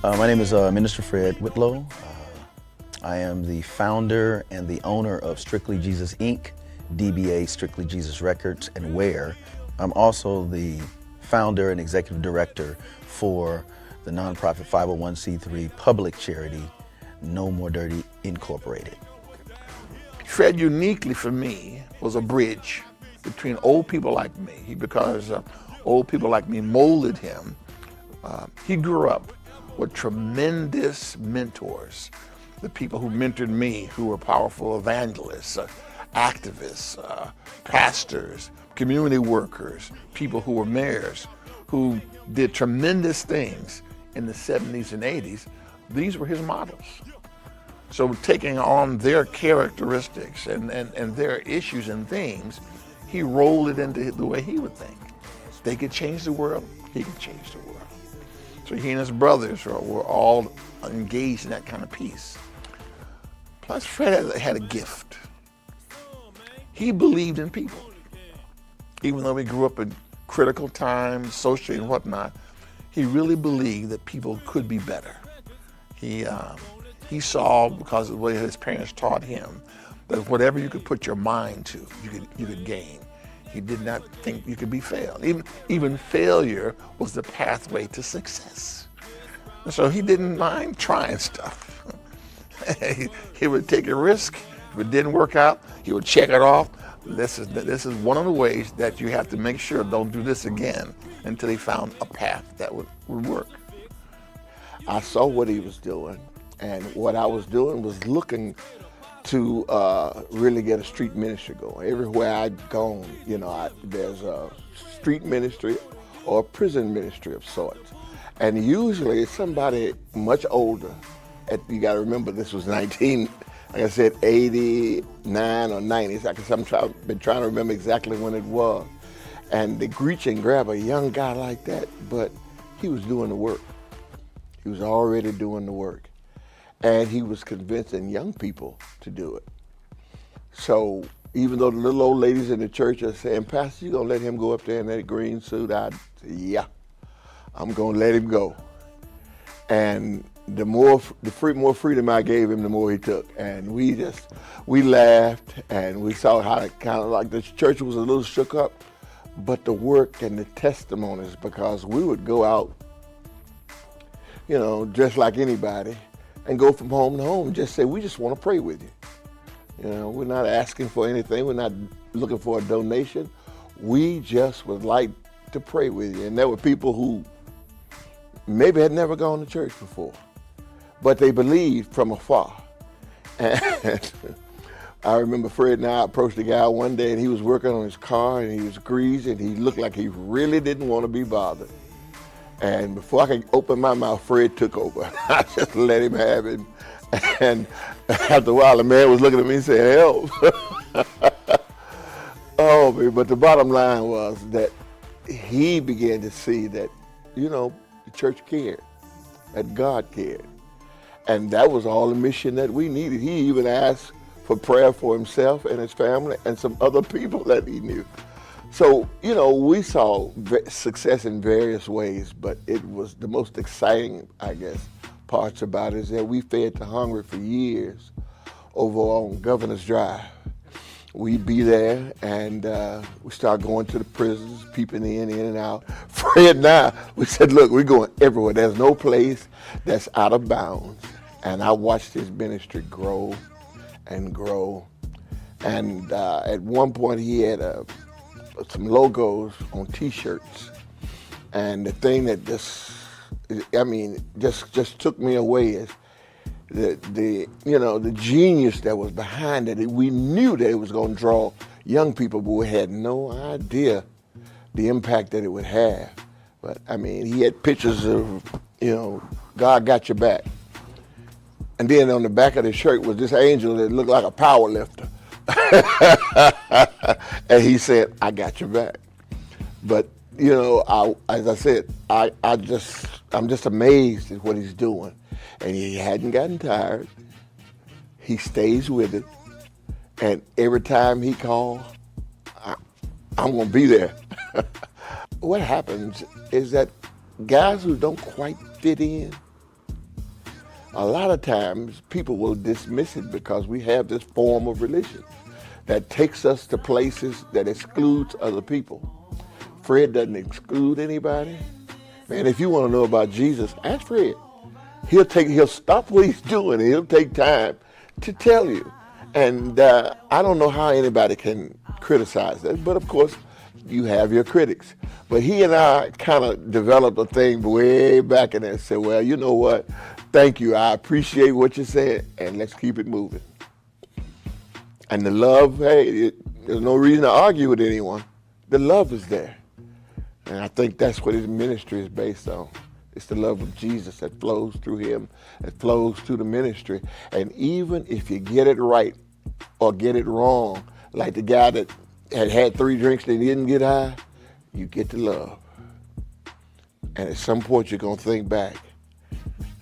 My name is Minister Fred Whitlow. I am the founder and the owner of Stric'ly Jesus Inc., DBA Stric'ly Jesus Records and Where. I'm also the founder and executive director for the nonprofit 501c3 public charity No More Dirty Incorporated. Fred, uniquely for me, was a bridge between old people like me, because old people like me molded him. He grew up with tremendous mentors, the people who mentored me, who were powerful evangelists, activists, pastors, community workers, people who were mayors, who did tremendous things in the 70s and 80s. These were his models. So taking on their characteristics and their issues and themes, he rolled it into the way he would think. They could change the world, he could change the world. So he and his brothers were all engaged in that kind of piece. Plus, Fred had a gift. He believed in people. Even though he grew up in critical times, socially and whatnot, he really believed that people could be better. He saw, because of the way his parents taught him, that whatever you could put your mind to, you could gain. He did not think you could be failed. Even failure was the pathway to success. And so he didn't mind trying stuff. He would take a risk. If it didn't work out, he would check it off. This is one of the ways that you have to make sure don't do this again until he found a path that would work. I saw what he was doing, and what I was doing was looking to really get a street ministry going. Everywhere I'd gone, there's a street ministry or a prison ministry of sorts. And usually it's somebody much older. You gotta remember this was 89 or 90. I've been trying to remember exactly when it was. And they reach and grab a young guy like that, but he was doing the work. He was already doing the work. And he was convincing young people to do it. So even though the little old ladies in the church are saying, Pastor, you gonna let him go up there in that green suit? I'd say, yeah, I'm gonna let him go. And the more freedom I gave him, the more he took. And we laughed, and we saw how it kind of like the church was a little shook up, but the work and the testimonies, because we would go out, just like anybody, and go from home to home, just say, we just want to pray with you. We're not asking for anything. We're not looking for a donation. We just would like to pray with you. And there were people who maybe had never gone to church before, but they believed from afar. And I remember Fred and I approached a guy one day, and he was working on his car, and he was greasy, and he looked like he really didn't want to be bothered. And before I could open my mouth, Fred took over. I just let him have it. And after a while, the man was looking at me and saying, help. Oh, man. But the bottom line was that he began to see that, the church cared, that God cared. And that was all the mission that we needed. He even asked for prayer for himself and his family and some other people that he knew. So, we saw success in various ways, but it was the most exciting, I guess, parts about it is that we fed the hungry for years over on Governor's Drive. We'd be there, and we started going to the prisons, peeping in and out. Fred and I, we said, look, we're going everywhere. There's no place that's out of bounds. And I watched his ministry grow and grow. And at one point, he had some logos on T-shirts, and the thing that just took me away is the genius that was behind it. We knew that it was going to draw young people, but we had no idea the impact that it would have. But he had pictures of God got your back, and then on the back of the shirt was this angel that looked like a power lifter. And he said, I got your back. But, as I said, I'm just amazed at what he's doing. And he hadn't gotten tired. He stays with it. And every time he calls, I'm going to be there. What happens is that guys who don't quite fit in, A lot of times people will dismiss it because we have this form of religion that takes us to places that excludes other people. Fred doesn't exclude anybody. Man, if you want to know about Jesus, ask Fred. He'll stop what he's doing and he'll take time to tell you. And I don't know how anybody can criticize that, but of course, you have your critics. But he and I kind of developed a thing way back in there and said, well, you know what? Thank you. I appreciate what you're saying, and let's keep it moving. And the love, hey, there's no reason to argue with anyone. The love is there. And I think that's what his ministry is based on. It's the love of Jesus that flows through him, that flows through the ministry. And even if you get it right or get it wrong, like the guy that had 3 drinks and didn't get high, you get the love. And at some point you're gonna think back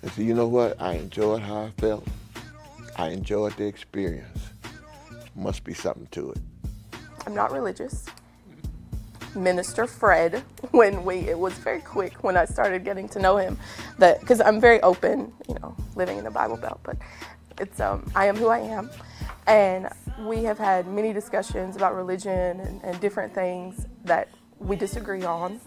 and say, you know what, I enjoyed how I felt. I enjoyed the experience. Must be something to it. I'm not religious. Minister Fred, it was very quick when I started getting to know him, that because I'm very open, living in the Bible Belt, but it's I am who I am, and we have had many discussions about religion and different things that we disagree on,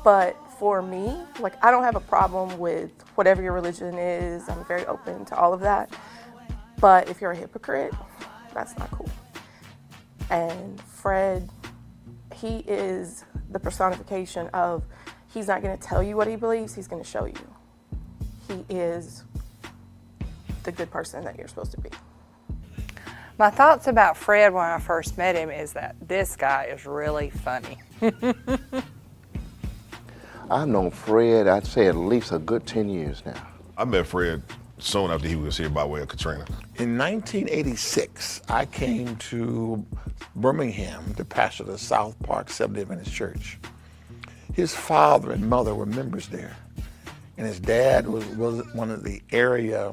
but for me, I don't have a problem with whatever your religion is. I'm very open to all of that, but if you're a hypocrite, that's not cool. And Fred, he is the personification of, he's not going to tell you what he believes, he's going to show you. He is the good person that you're supposed to be. My thoughts about Fred when I first met him is that this guy is really funny. I've known Fred, I'd say at least a good 10 years now. I met Fred soon after he was here by way of Katrina. In 1986, I came to Birmingham to pastor the South Park Seventh-day Adventist Church. His father and mother were members there, and his dad was one of the area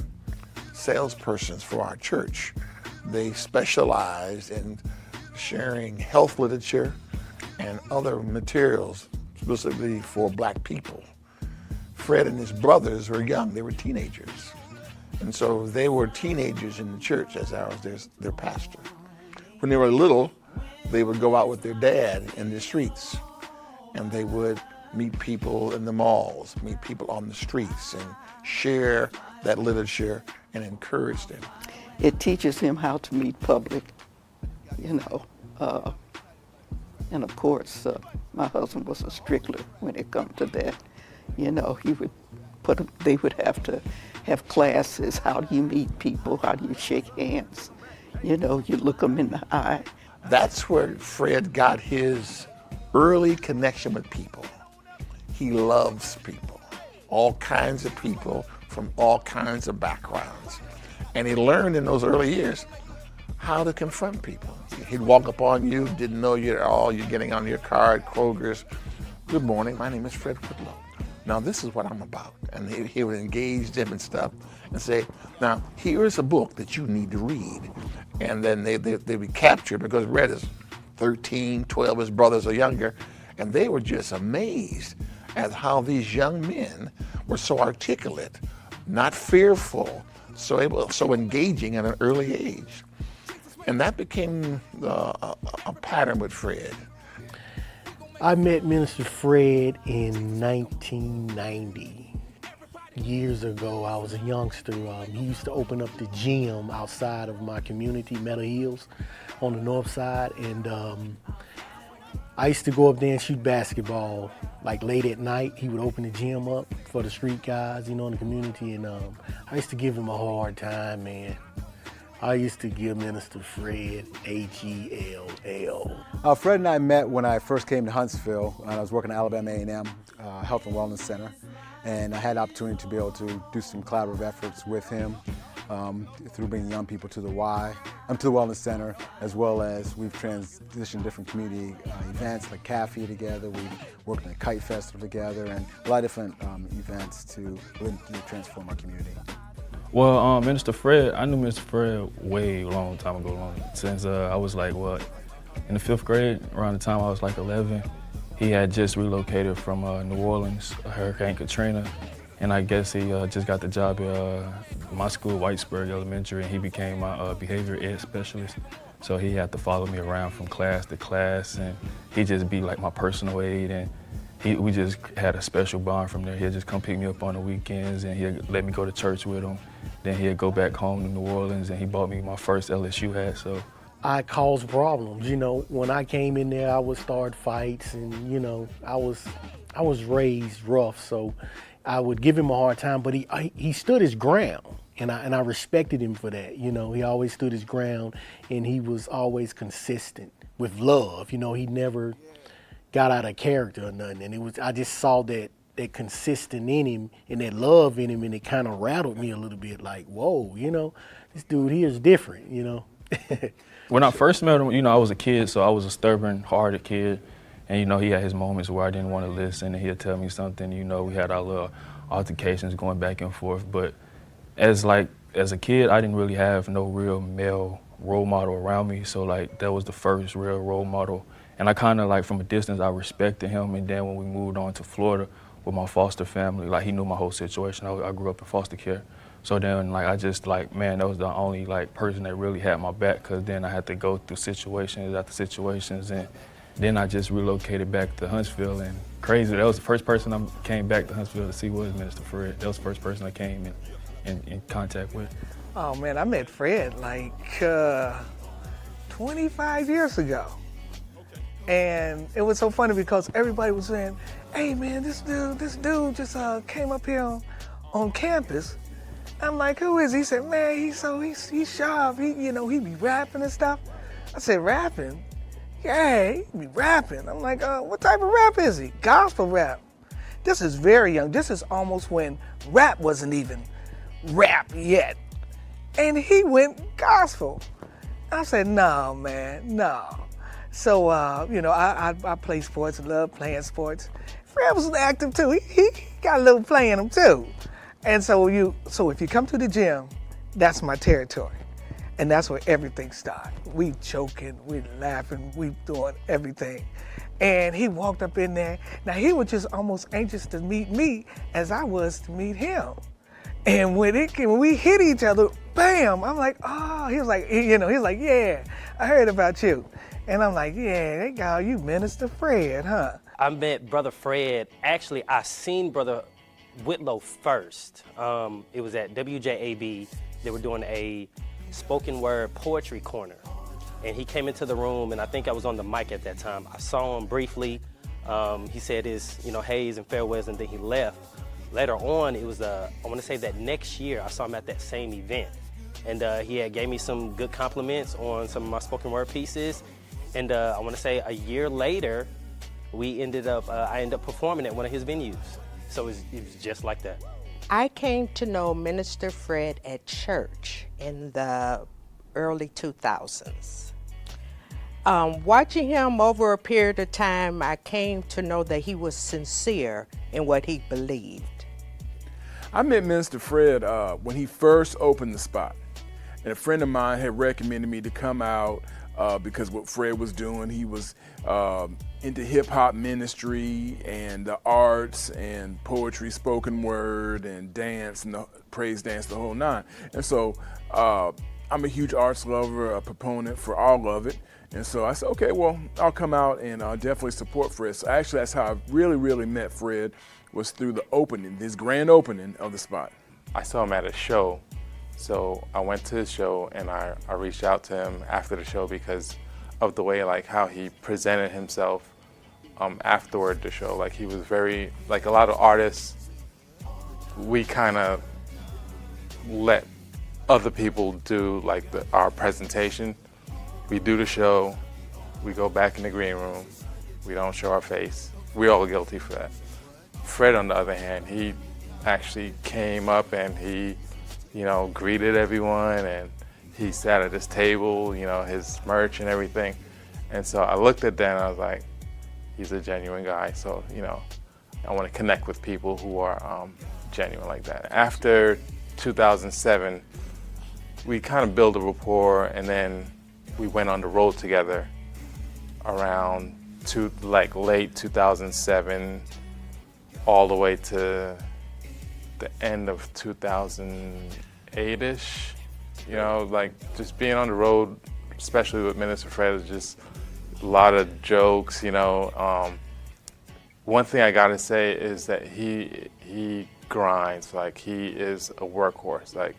salespersons for our church. They specialized in sharing health literature and other materials specifically for black people. Fred and his brothers were young, they were teenagers. And so they were teenagers in the church as I was their pastor. When they were little, they would go out with their dad in the streets, and they would meet people in the malls, meet people on the streets, and share that literature and encourage them. It teaches him how to meet public, and of course, my husband was a Stric'ly when it comes to that. He would they would have to have classes. How do you meet people? How do you shake hands? You look them in the eye. That's where Fred got his early connection with people. He loves people, all kinds of people from all kinds of backgrounds. And he learned in those early years how to confront people. He'd walk up on you, didn't know you at all, you're getting on your car at Kroger's. Good morning, my name is Fred Whitlow. Now this is what I'm about. And he would engage them and stuff and say, now here's a book that you need to read. And then they'd be captured because Red is 13, 12, his brothers are younger. And they were just amazed at how these young men were so articulate, not fearful, so engaging at an early age. And that became a pattern with Fred. I met Minister Fred in 1990. Years ago, I was a youngster. He used to open up the gym outside of my community, Meadow Hills, on the north side. And I used to go up there and shoot basketball, late at night. He would open the gym up for the street guys, in the community. And I used to give him a hard time, man. I used to give Minister Fred Hell. Fred and I met when I first came to Huntsville, and I was working at Alabama A&M Health and Wellness Center, and I had the opportunity to be able to do some collaborative efforts with him through bringing young people to the Wellness Center, as well as we've transitioned different community events like Cafe together. We worked on a kite festival together, and a lot of different events to really transform our community. Well, Minister Fred, I knew Mr. Fred way long time ago, since I was in the 5th grade, around the time I was 11. He had just relocated from New Orleans, Hurricane Katrina, And I guess he just got the job at my school, Whitesburg Elementary, and he became my behavior ed specialist. So he had to follow me around from class to class, and he'd just be like my personal aide. And we just had a special bond from there. He'd just come pick me up on the weekends, and he'd let me go to church with him. Then he'd go back home to New Orleans, and he bought me my first LSU hat. So I caused problems. You know, when I came in there, I would start fights, and you know, I was raised rough, so I would give him a hard time. But he stood his ground, and I respected him for that. You know, he always stood his ground, and he was always consistent with love. You know, he never got out of character or nothing. And I just saw that consistent in him and that love in him, and it kind of rattled me a little bit. Like, whoa, you know, this dude here is different. You know. When I first met him, you know, I was a kid, so I was a stubborn-hearted kid. And, you know, he had his moments where I didn't want to listen, and he'd tell me something. You know, we had our little altercations going back and forth. But as a kid, I didn't really have no real male role model around me. So, like, that was the first real role model. And I kind of, like, from a distance, I respected him. And then when we moved on to Florida with my foster family, like, he knew my whole situation. I grew up in foster care. So then, like, I just, like, man, that was the only, like, person that really had my back, because then I had to go through situations after situations, and then I just relocated back to Huntsville, and crazy, that was the first person I came back to Huntsville to see was Minister Fred. That was the first person I came in contact with. Oh, man, I met Fred, like, 25 years ago. And it was so funny because everybody was saying, hey, man, this dude just came up here on campus. I'm like, who is he? He said, man, he's sharp. He be rapping and stuff. I said, rapping? Yeah, he be rapping. I'm like, what type of rap is he? Gospel rap. This is very young. This is almost when rap wasn't even rap yet. And he went gospel. I said, no, man, no. So, I play sports, love playing sports. Fred was active too. He got a little play in him too. And so if you come to the gym, that's my territory. And that's where everything started. We joking, we laughing, we doing everything. And he walked up in there. Now he was just almost anxious to meet me as I was to meet him. And when we hit each other, bam, I'm like, oh, he was like, yeah, I heard about you. And I'm like, yeah, they call you Minister Fred, huh? I met Brother Fred. Actually, I seen Brother Whitlow first. It was at WJAB. They were doing a spoken word poetry corner. And he came into the room, and I think I was on the mic at that time. I saw him briefly. He said his, hays and farewells, and then he left. Later on, it was, I want to say that next year, I saw him at that same event. And he had gave me some good compliments on some of my spoken word pieces. And I want to say a year later, I ended up performing at one of his venues. So it was just like that. I came to know Minister Fred at church in the early 2000s. Watching him over a period of time, I came to know that he was sincere in what he believed. I met Minister Fred when he first opened the spot. And a friend of mine had recommended me to come out because what Fred was doing, he was into hip hop ministry and the arts and poetry, spoken word and dance and the praise dance, the whole nine. And so I'm a huge arts lover, a proponent for all of it. And so I said, okay, well, I'll come out and definitely support Fred. So actually that's how I really, really met Fred, was through the opening, this grand opening of the spot. I saw him at a show. So I went to his show and I reached out to him after the show because of the way, like, how he presented himself afterward the show. Like, he was very, like a lot of artists, we kind of let other people do like our presentation. We do the show, we go back in the green room, we don't show our face. We're all guilty for that. Fred, on the other hand, he actually came up and he greeted everyone, and he sat at his table, his merch and everything. And so I looked at that and I was like, he's a genuine guy. So, I want to connect with people who are genuine like that. After 2007, we kind of built a rapport, and then we went on the road together around late 2007, all the way to the end of 2008-ish. You know, like just being on the road, especially with Minister Fred, is just a lot of jokes, you know. One thing I gotta say is that he grinds, like he is a workhorse. Like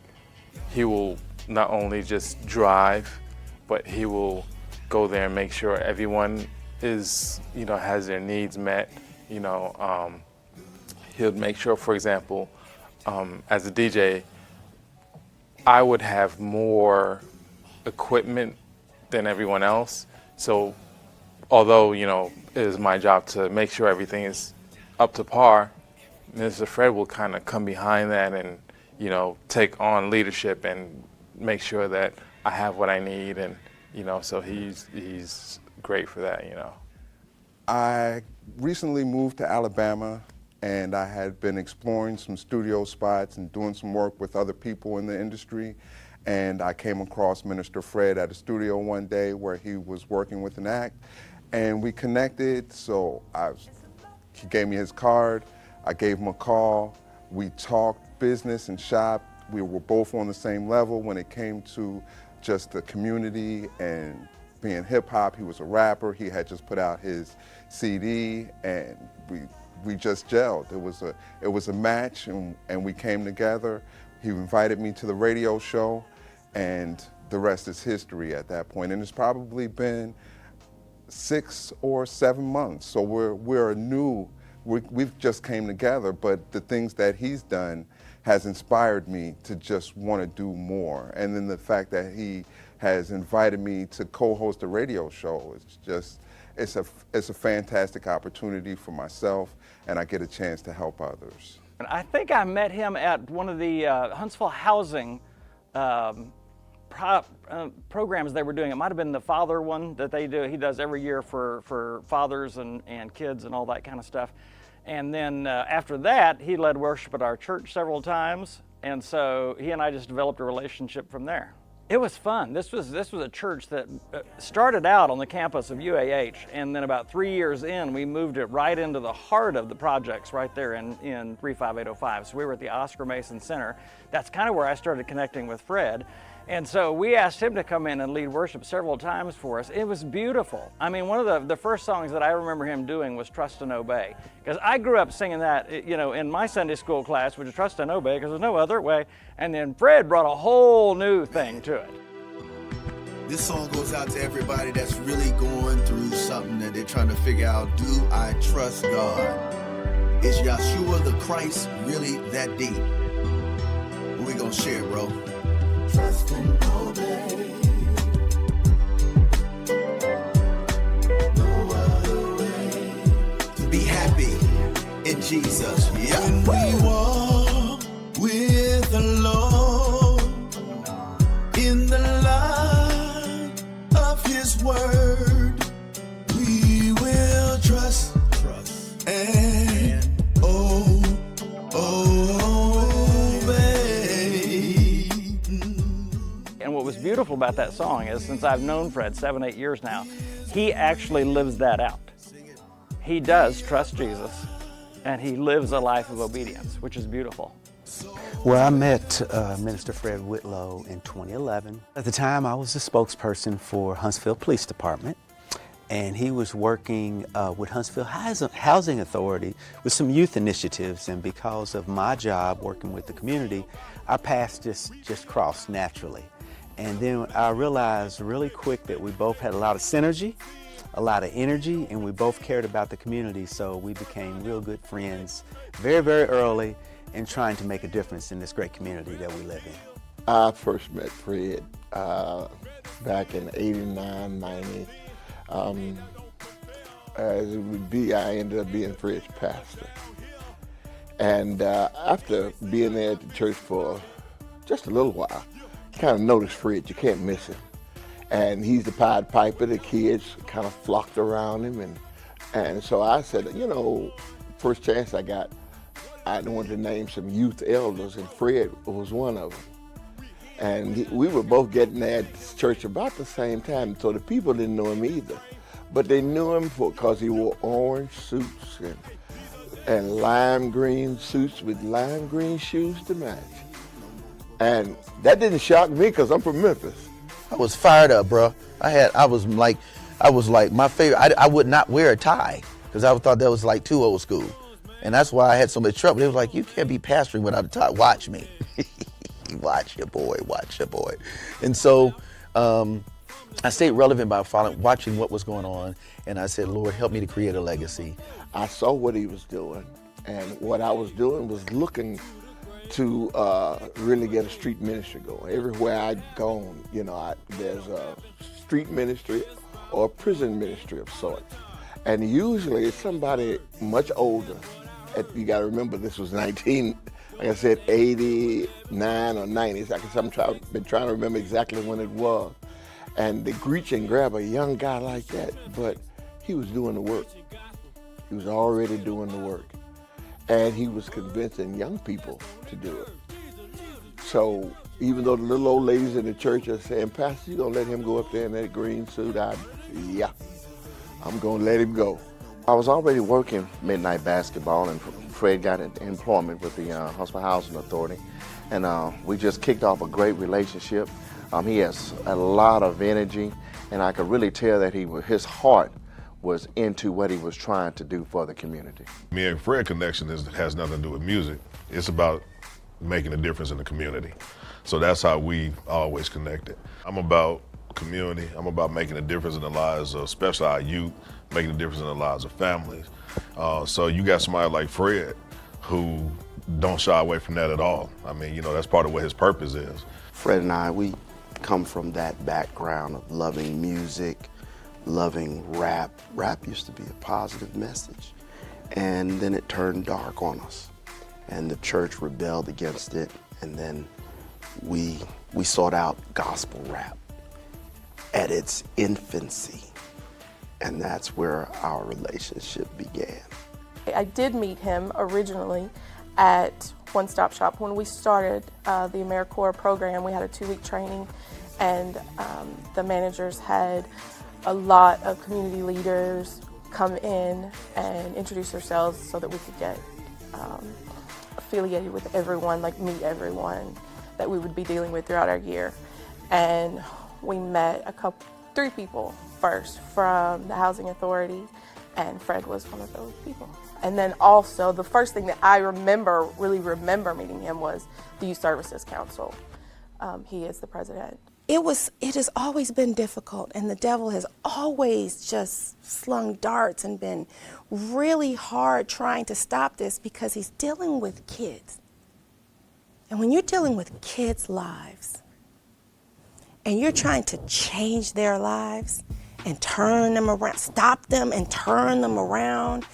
he will not only just drive, but he will go there and make sure everyone is, you know, has their needs met. You know, he'll make sure, for example, as a DJ, I would have more equipment than everyone else. So although, you know, it is my job to make sure everything is up to par, Mr. Fred will kind of come behind that and, you know, take on leadership and make sure that I have what I need. And, you know, so he's great for that, you know. I recently moved to Alabama, and I had been exploring some studio spots and doing some work with other people in the industry. And I came across Minister Fred at a studio one day where he was working with an act, and we connected. So he gave me his card, I gave him a call, we talked business and shop. We were both on the same level when it came to just the community and being hip hop. He was a rapper, he had just put out his CD, and we just gelled. It was a match, and we came together. He invited me to the radio show, and the rest is history at that point. And it's probably been 6 or 7 months. So we've just came together, but the things that he's done has inspired me to just want to do more. And then the fact that he has invited me to co-host a radio show, it's a fantastic opportunity for myself, and I get a chance to help others. I think I met him at one of the Huntsville Housing programs they were doing. It might have been the father one that they do. He does every year for fathers and kids and all that kind of stuff. And then after that, he led worship at our church several times. And so he and I just developed a relationship from there. It was fun. This was a church that started out on the campus of UAH, and then about 3 years in, we moved it right into the heart of the projects right there in 35805. So we were at the Oscar Mason Center. That's kind of where I started connecting with Fred. And so we asked him to come in and lead worship several times for us. It was beautiful. I mean, one of the first songs that I remember him doing was Trust and Obey. Because I grew up singing that, you know, in my Sunday school class, which is Trust and Obey, because there's no other way. And then Fred brought a whole new thing to it. This song goes out to everybody that's really going through something that they're trying to figure out. Do I trust God? Is Yeshua the Christ really that deep? We're going to share, bro. Trust and obey. No other way to be happy in Jesus. Yeah. When we walk with the Lord in the light of His word, we will trust and And what was beautiful about that song is, since I've known Fred 7-8 years now, he actually lives that out. He does trust Jesus, and he lives a life of obedience, which is beautiful. Well, I met Minister Fred Whitlow in 2011. At the time, I was the spokesperson for Huntsville Police Department, and he was working with Huntsville Housing Authority with some youth initiatives, and because of my job working with the community, our paths just crossed naturally. And then I realized really quick that we both had a lot of synergy, a lot of energy, and we both cared about the community, so we became real good friends very, very early in trying to make a difference in this great community that we live in. I first met Fred back in 89, 90. As it would be, I ended up being Fred's pastor. And after being there at the church for just a little while, you kind of noticed Fred, you can't miss him. And he's the Pied Piper, the kids kind of flocked around him. And so I said, you know, first chance I got, I wanted to name some youth elders, and Fred was one of them. And we were both getting there at this church about the same time, so the people didn't know him either. But they knew him because he wore orange suits and and lime green suits with lime green shoes to match. And that didn't shock me because I'm from Memphis. I was fired up, bro. I was like my favorite. I would not wear a tie because I thought that was like too old school, and that's why I had so much trouble. They was like, you can't be pastoring without a tie. Watch me, watch your boy. And so I stayed relevant by watching what was going on, and I said, Lord, help me to create a legacy. I saw what he was doing, and what I was doing was looking to really get a street ministry going. Everywhere I'd gone, there's a street ministry or a prison ministry of sorts. And usually it's somebody much older. You got to remember this was 89 or 90. I guess I've been trying to remember exactly when it was. And they reach and grab a young guy like that, but he was doing the work. He was already doing the work. And he was convincing young people to do it. So even though the little old ladies in the church are saying, Pastor, you gonna let him go up there in that green suit? Yeah, I'm gonna let him go. I was already working midnight basketball, and Fred got employment with the Huntsville Housing Authority, and we just kicked off a great relationship. He has a lot of energy, and I could really tell that his heart was into what he was trying to do for the community. Me and Fred connection has nothing to do with music. It's about making a difference in the community. So that's how we always connected. I'm about community. I'm about making a difference in the lives of especially our youth, making a difference in the lives of families. So you got somebody like Fred who don't shy away from that at all. I mean, that's part of what his purpose is. Fred and I, we come from that background of loving music, loving rap. Rap used to be a positive message, and then it turned dark on us, and the church rebelled against it, and then we sought out gospel rap at its infancy, and that's where our relationship began. I did meet him originally at One Stop Shop. When we started the AmeriCorps program, we had a 2-week training, and the managers had a lot of community leaders come in and introduce themselves so that we could get affiliated with everyone, like meet everyone that we would be dealing with throughout our year. And we met 3 people first from the Housing Authority, and Fred was one of those people. And then also the first thing that I really remember meeting him was the Youth Services Council. He is the president. It has always been difficult, and the devil has always just slung darts and been really hard trying to stop this because he's dealing with kids. And when you're dealing with kids' lives and you're trying to change their lives and turn them around, stop them and turn them around,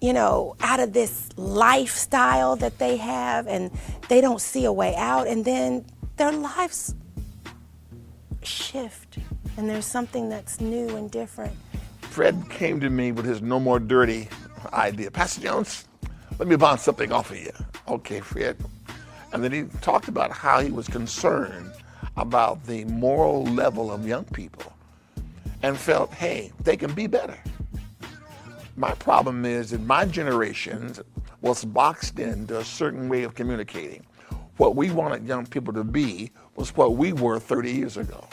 out of this lifestyle that they have, and they don't see a way out, and then their lives shift, and there's something that's new and different. Fred came to me with his No More Dirty idea. Pastor Jones, let me bounce something off of you. Okay, Fred. And then he talked about how he was concerned about the moral level of young people and felt, hey, they can be better. My problem is that my generation was boxed into a certain way of communicating. What we wanted young people to be was what we were 30 years ago.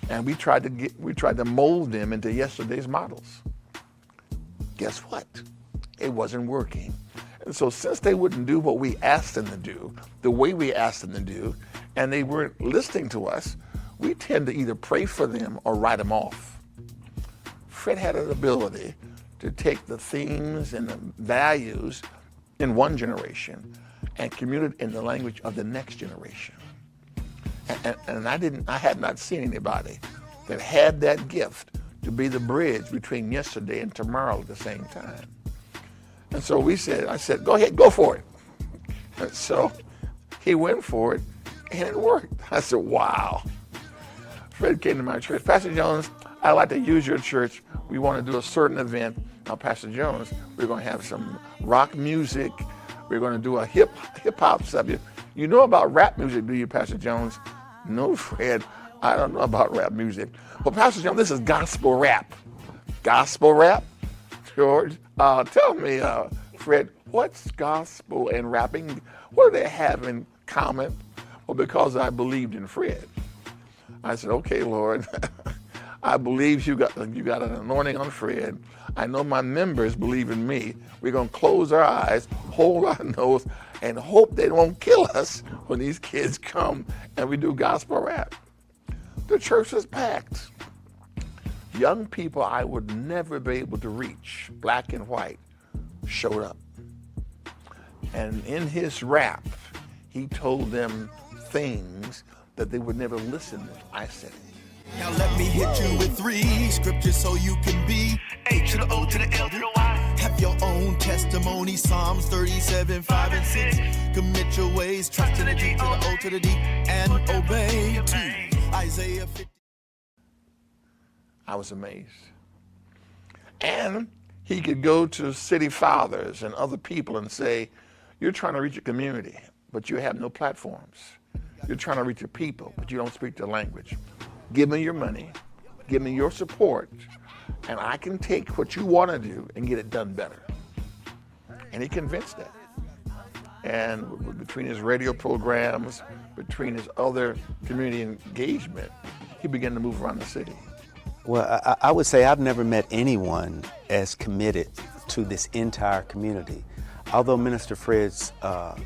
And we tried to mold them into yesterday's models. Guess what? It wasn't working. And so since they wouldn't do what we asked them to do, the way we asked them to do, and they weren't listening to us, we tend to either pray for them or write them off. Fred had an ability to take the themes and the values in one generation and communicate in the language of the next generation. And I had not seen anybody that had that gift to be the bridge between yesterday and tomorrow at the same time. And so I said, go ahead, go for it. And so he went for it, and it worked. I said, wow. Fred came to my church. Pastor Jones, I'd like to use your church. We want to do a certain event. Now, Pastor Jones, we're going to have some rock music. We're going to do a hip-hop subject. You know about rap music, do you, Pastor Jones? No, Fred, I don't know about rap music. Well, Pastor Jones, this is gospel rap. Gospel rap? George, tell me, Fred, what's gospel and rapping? What do they have in common? Well, because I believed in Fred. I said, okay, Lord, I believe you got an anointing on Fred. I know my members believe in me. We're going to close our eyes, hold our nose, and hope they won't kill us when these kids come and we do gospel rap. The church was packed. Young people I would never be able to reach, black and white, showed up. And in his rap, he told them things that they would never listen if I said it. Now let me hit you with 3 scriptures so you can be A to the O to the L to the Y. Have your own testimony, Psalms 37, 5 and 6. Commit your ways, trust in the G to the O to the D, and obey to Isaiah 50. I was amazed. And he could go to city fathers and other people and say, you're trying to reach a community, but you have no platforms. You're trying to reach your people, but you don't speak their language. Give me your money, give me your support, and I can take what you want to do and get it done better. And he convinced that. And between his radio programs, between his other community engagement, he began to move around the city. Well, I would say I've never met anyone as committed to this entire community. Although Minister Fred's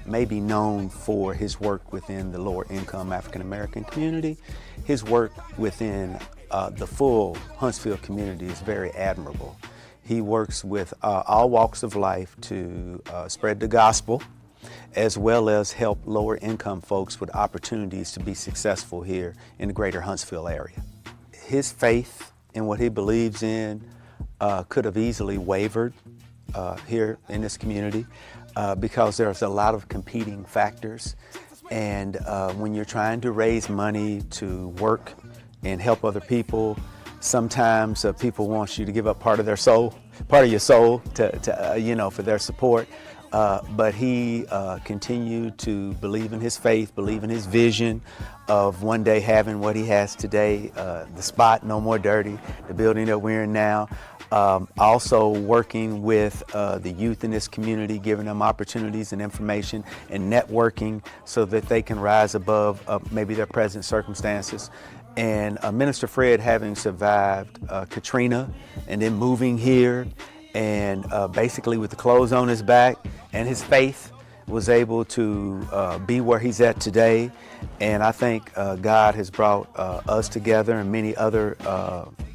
may be known for his work within the lower income African American community, his work within the full Huntsville community is very admirable. He works with all walks of life to spread the gospel, as well as help lower income folks with opportunities to be successful here in the greater Huntsville area. His faith in what he believes in could have easily wavered here in this community because there's a lot of competing factors. And when you're trying to raise money to work and help other people, sometimes people want you to give up part of your soul to for their support. But he continued to believe in his faith, believe in his vision of one day having what he has today, the spot, No More Dirty, the building that we're in now. Also working with the youth in this community, giving them opportunities and information and networking so that they can rise above maybe their present circumstances. And Minister Fred, having survived Katrina and then moving here and basically with the clothes on his back and his faith, was able to be where he's at today. And I think God has brought us together and many other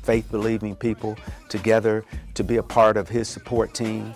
faith-believing people together to be a part of his support team.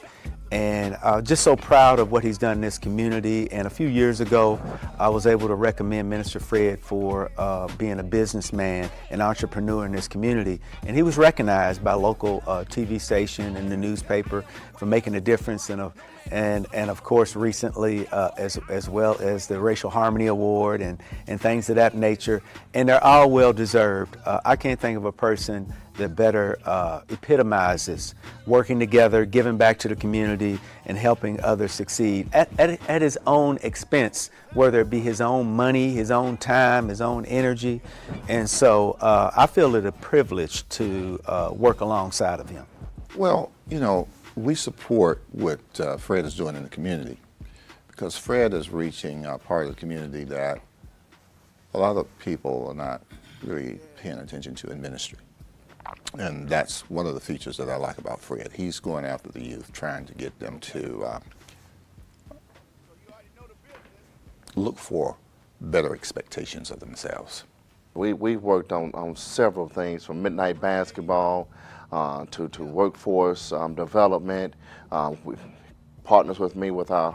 And just so proud of what he's done in this community. And a few years ago, I was able to recommend Minister Fred for being a businessman and entrepreneur in this community. And he was recognized by local TV station and the newspaper for making a difference and of course recently as well as the Racial Harmony Award and things of that nature. And they're all well deserved. I can't think of a person that better epitomizes working together, giving back to the community, and helping others succeed at his own expense, whether it be his own money, his own time, his own energy. And so I feel it a privilege to work alongside of him. Well, we support what Fred is doing in the community because Fred is reaching a part of the community that a lot of people are not really paying attention to in ministry. And that's one of the features that I like about Fred. He's going after the youth, trying to get them to look for better expectations of themselves. We worked on several things, from midnight basketball to workforce development. Partners with me with our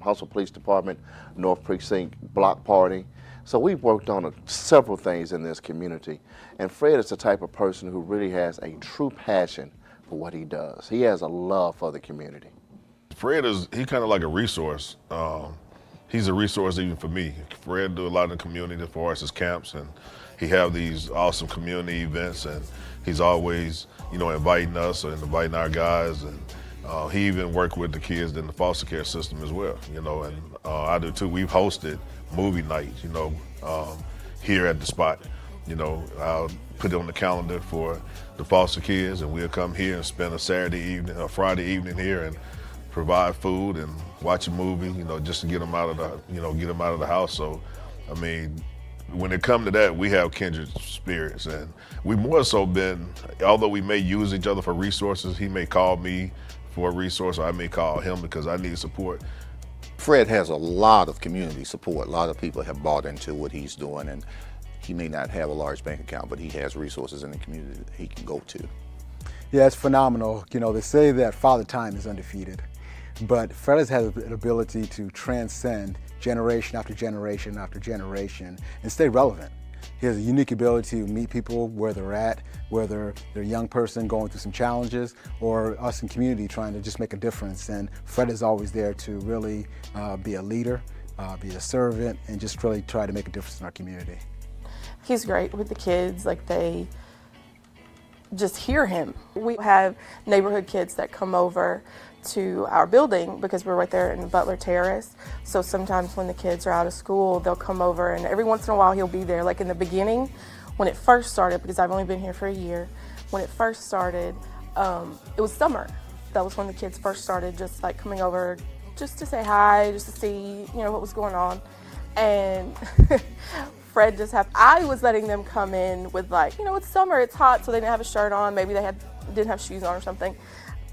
Huntsville Police Department, North Precinct Block Party. So we've worked on several things in this community. And Fred is the type of person who really has a true passion for what he does. He has a love for the community. Fred he's kind of like a resource. He's a resource even for me. Fred do a lot in the community as far as his camps, and he have these awesome community events, and he's always, inviting us and inviting our guys, and he even worked with the kids in the foster care system as well, and I do too. We've hosted movie nights, here at the spot. I'll put it on the calendar for the foster kids, and we'll come here and spend a Saturday evening or Friday evening here and provide food and watch a movie, you know, just to get them out of the, you know, get them out of the house. So, I mean, when it comes to that, we have kindred spirits, and we more so been, although we may use each other for resources, he may call me for a resource, or I may call him because I need support. Fred has a lot of community support. A lot of people have bought into what he's doing, and he may not have a large bank account, but he has resources in the community that he can go to. Yeah, it's phenomenal. You know, they say that Father Time is undefeated, but Fred has had an ability to transcend generation after generation after generation and stay relevant. He has a unique ability to meet people where they're at, whether they're a young person going through some challenges or us in community trying to just make a difference. And Fred is always there to really be a leader, be a servant, and just really try to make a difference in our community. He's great with the kids, like they just hear him. We have neighborhood kids that come over to our building because we're right there in Butler Terrace. So sometimes when the kids are out of school, they'll come over, and every once in a while he'll be there. Like in the beginning, when it first started, because I've only been here for a year, when it first started, it was summer. That was when the kids first started just like coming over just to say hi, just to see, you know, what was going on. And Fred just I was letting them come in with like, you know, it's summer, it's hot, so they didn't have a shirt on, maybe they didn't have shoes on or something.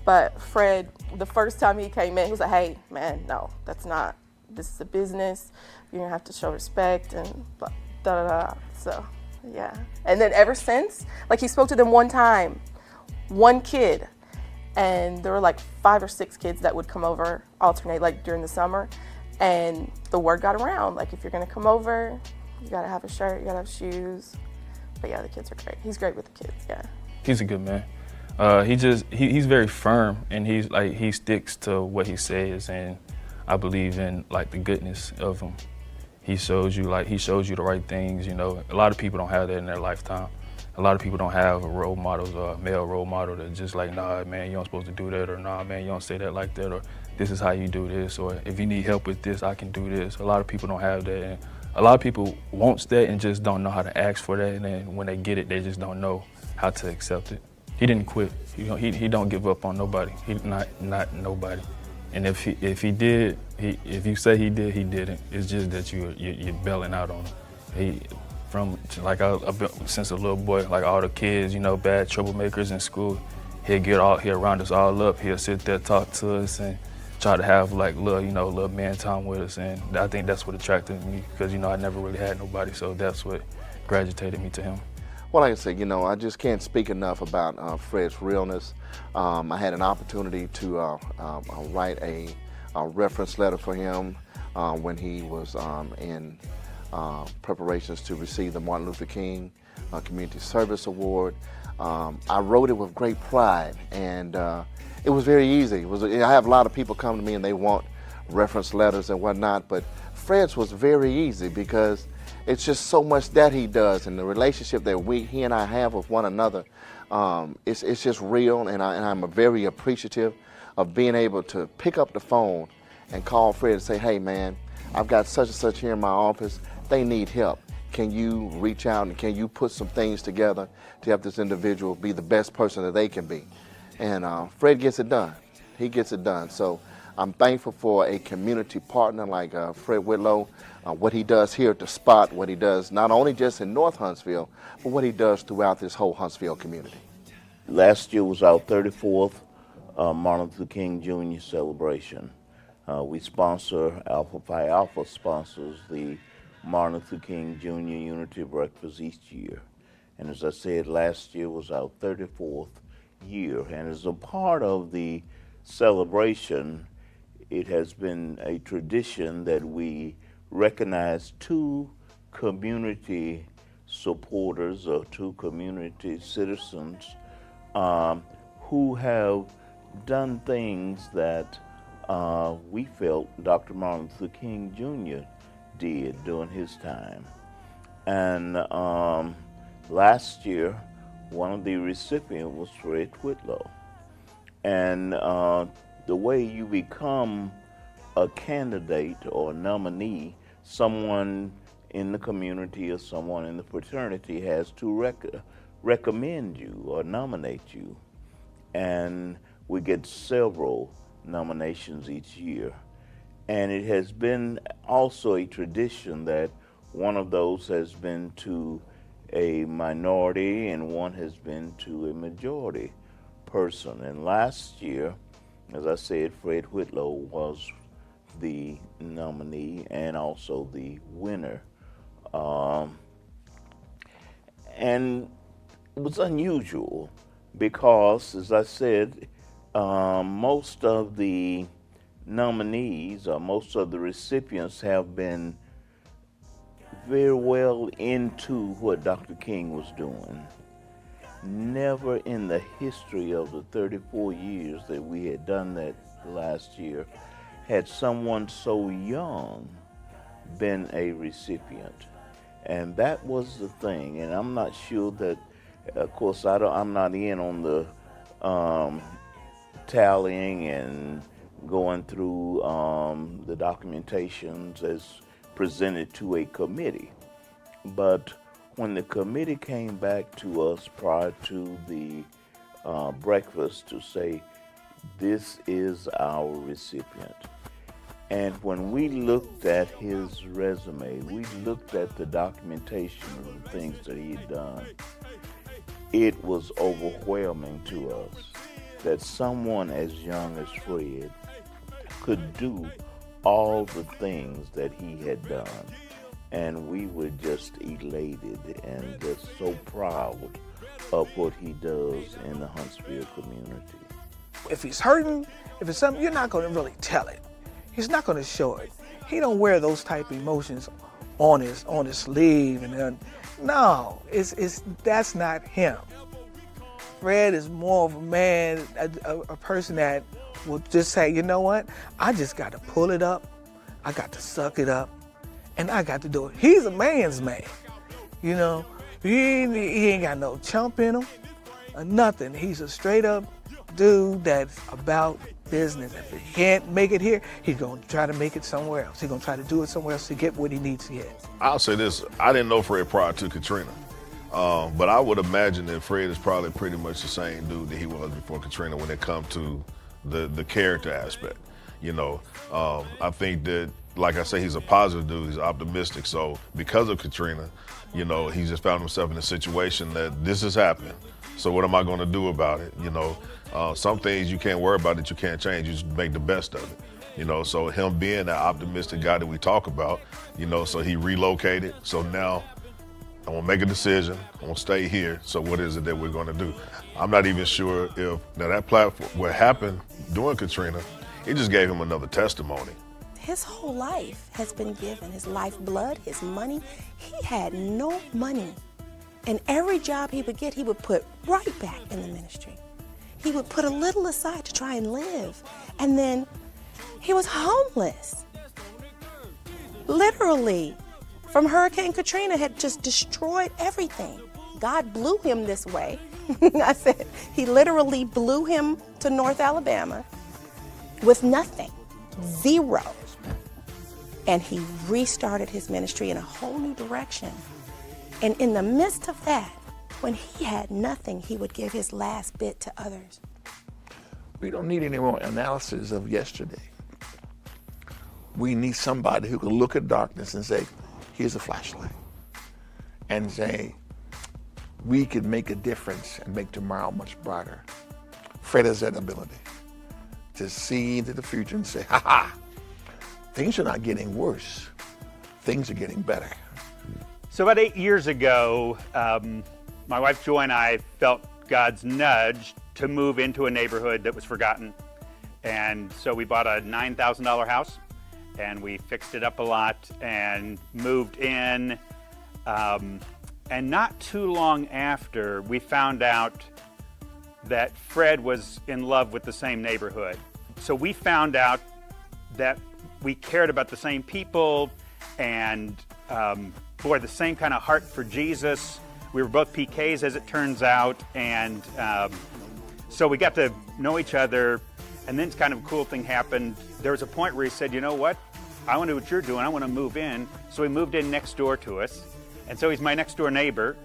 But Fred, the first time he came in, he was like, hey, man, no, that's not, this is a business. You're gonna have to show respect and blah, da, da, da. So, yeah. And then ever since, like he spoke to them one time, one kid, and there were like 5 or 6 kids that would come over, alternate like during the summer. And the word got around, like if you're gonna come over, you gotta have a shirt, you gotta have shoes. But yeah, the kids are great. He's great with the kids, yeah. He's a good man. He's very firm, and he sticks to what he says, and I believe in like the goodness of him. He shows you the right things, you know. A lot of people don't have that in their lifetime. A lot of people don't have a role model, a male role model that's just like, nah, man, you don't supposed to do that, or nah, man, you don't say that like that, or this is how you do this, or if you need help with this, I can do this. A lot of people don't have that, and a lot of people want that and just don't know how to ask for that, and then when they get it, they just don't know how to accept it. He didn't quit. He don't give up on nobody. He not nobody. And if he did, if you say he did, he didn't. It's just that you're bailing out on him. Since a little boy, like all the kids, you know, bad troublemakers in school, he'll round us all up. He'll sit there, talk to us, and try to have like little man time with us. And I think that's what attracted me, because you know I never really had nobody, so that's what gravitated me to him. Well, like I said, you know, I just can't speak enough about Fred's realness. I had an opportunity to write a reference letter for him when he was in preparations to receive the Martin Luther King Community Service Award. I wrote it with great pride, and it was very easy. I have a lot of people come to me and they want reference letters and whatnot, but Fred's was very easy because it's just so much that he does, and the relationship that he and I have with one another, it's just real, and I'm very appreciative of being able to pick up the phone and call Fred and say, hey man, I've got such and such here in my office, they need help. Can you reach out and can you put some things together to help this individual be the best person that they can be? And Fred gets it done. He gets it done. So I'm thankful for a community partner like Fred Whitlow, what he does here at the spot, what he does not only just in North Huntsville, but what he does throughout this whole Huntsville community. Last year was our 34th Martin Luther King Jr. celebration. We sponsor, Alpha Phi Alpha sponsors the Martin Luther King Jr. Unity Breakfast each year. And as I said, last year was our 34th year. And as a part of the celebration, it has been a tradition that we recognize 2 community supporters or 2 community citizens who have done things that we felt Dr. Martin Luther King Jr. did during his time. And last year, one of the recipients was Fred Whitlow. And the way you become a candidate or a nominee, someone in the community or someone in the fraternity has to recommend you or nominate you. And we get several nominations each year. And it has been also a tradition that one of those has been to a minority and one has been to a majority person. And last year, as I said, Fred Whitlow was the nominee and also the winner. And it was unusual because, as I said, most of the nominees or most of the recipients have been very well into what Dr. King was doing. Never in the history of the 34 years that we had done that last year had someone so young been a recipient. And that was the thing. And I'm not sure that, of course, I'm not in on the tallying and going through the documentations as presented to a committee. But when the committee came back to us prior to the breakfast to say, this is our recipient. And when we looked at his resume, we looked at the documentation of the things that he had done, it was overwhelming to us that someone as young as Fred could do all the things that he had done. And we were just elated and just so proud of what he does in the Huntsville community. If he's hurting, if it's something, you're not going to really tell it. He's not going to show it. He don't wear those type of emotions on his sleeve, and then, no, that's not him. Fred is more of a man, a person that will just say, you know what, I just got to pull it up, I got to suck it up, and I got to do it. He's a man's man, you know. He ain't got no chump in him or nothing. He's a straight up dude that's about business. If he can't make it here, he's going to try to make it somewhere else. He's going to try to do it somewhere else to get what he needs to get. I'll say this, I didn't know Fred prior to Katrina. But I would imagine that Fred is probably pretty much the same dude that he was before Katrina when it comes to the character aspect. You know, I think that, like I say, he's a positive dude, he's optimistic. So because of Katrina, you know, he just found himself in a situation that this is happening. So what am I going to do about it? You know, some things you can't worry about that you can't change, you just make the best of it. You know, so him being that optimistic guy that we talk about, you know, so he relocated. So now I'm gonna make a decision, I'm gonna stay here, so what is it that we're gonna do? I'm not even sure if, now that platform, what happened during Katrina, it just gave him another testimony. His whole life has been given, his lifeblood, his money. He had no money. And every job he would get, he would put right back in the ministry. He would put a little aside to try and live. And then he was homeless. Literally. From Hurricane Katrina had just destroyed everything. God blew him this way. I said, he literally blew him to North Alabama with nothing, zero. And he restarted his ministry in a whole new direction. And in the midst of that, when he had nothing, he would give his last bit to others. We don't need any more analysis of yesterday. We need somebody who can look at darkness and say, here's a flashlight, and say, we can make a difference and make tomorrow much brighter. Fred has that ability to see into the future and say, ha ha, things are not getting worse, things are getting better. So about 8 years ago, my wife Joy and I felt God's nudge to move into a neighborhood that was forgotten. And so we bought a $9,000 house, and we fixed it up a lot and moved in. And not too long after, we found out that Fred was in love with the same neighborhood. So we found out that we cared about the same people and bore the same kind of heart for Jesus. We were both PKs, as it turns out, and so we got to know each other. And then kind of a cool thing happened. There was a point where he said, you know what? I want to do what you're doing. I want to move in. So he moved in next door to us. And so he's my next door neighbor.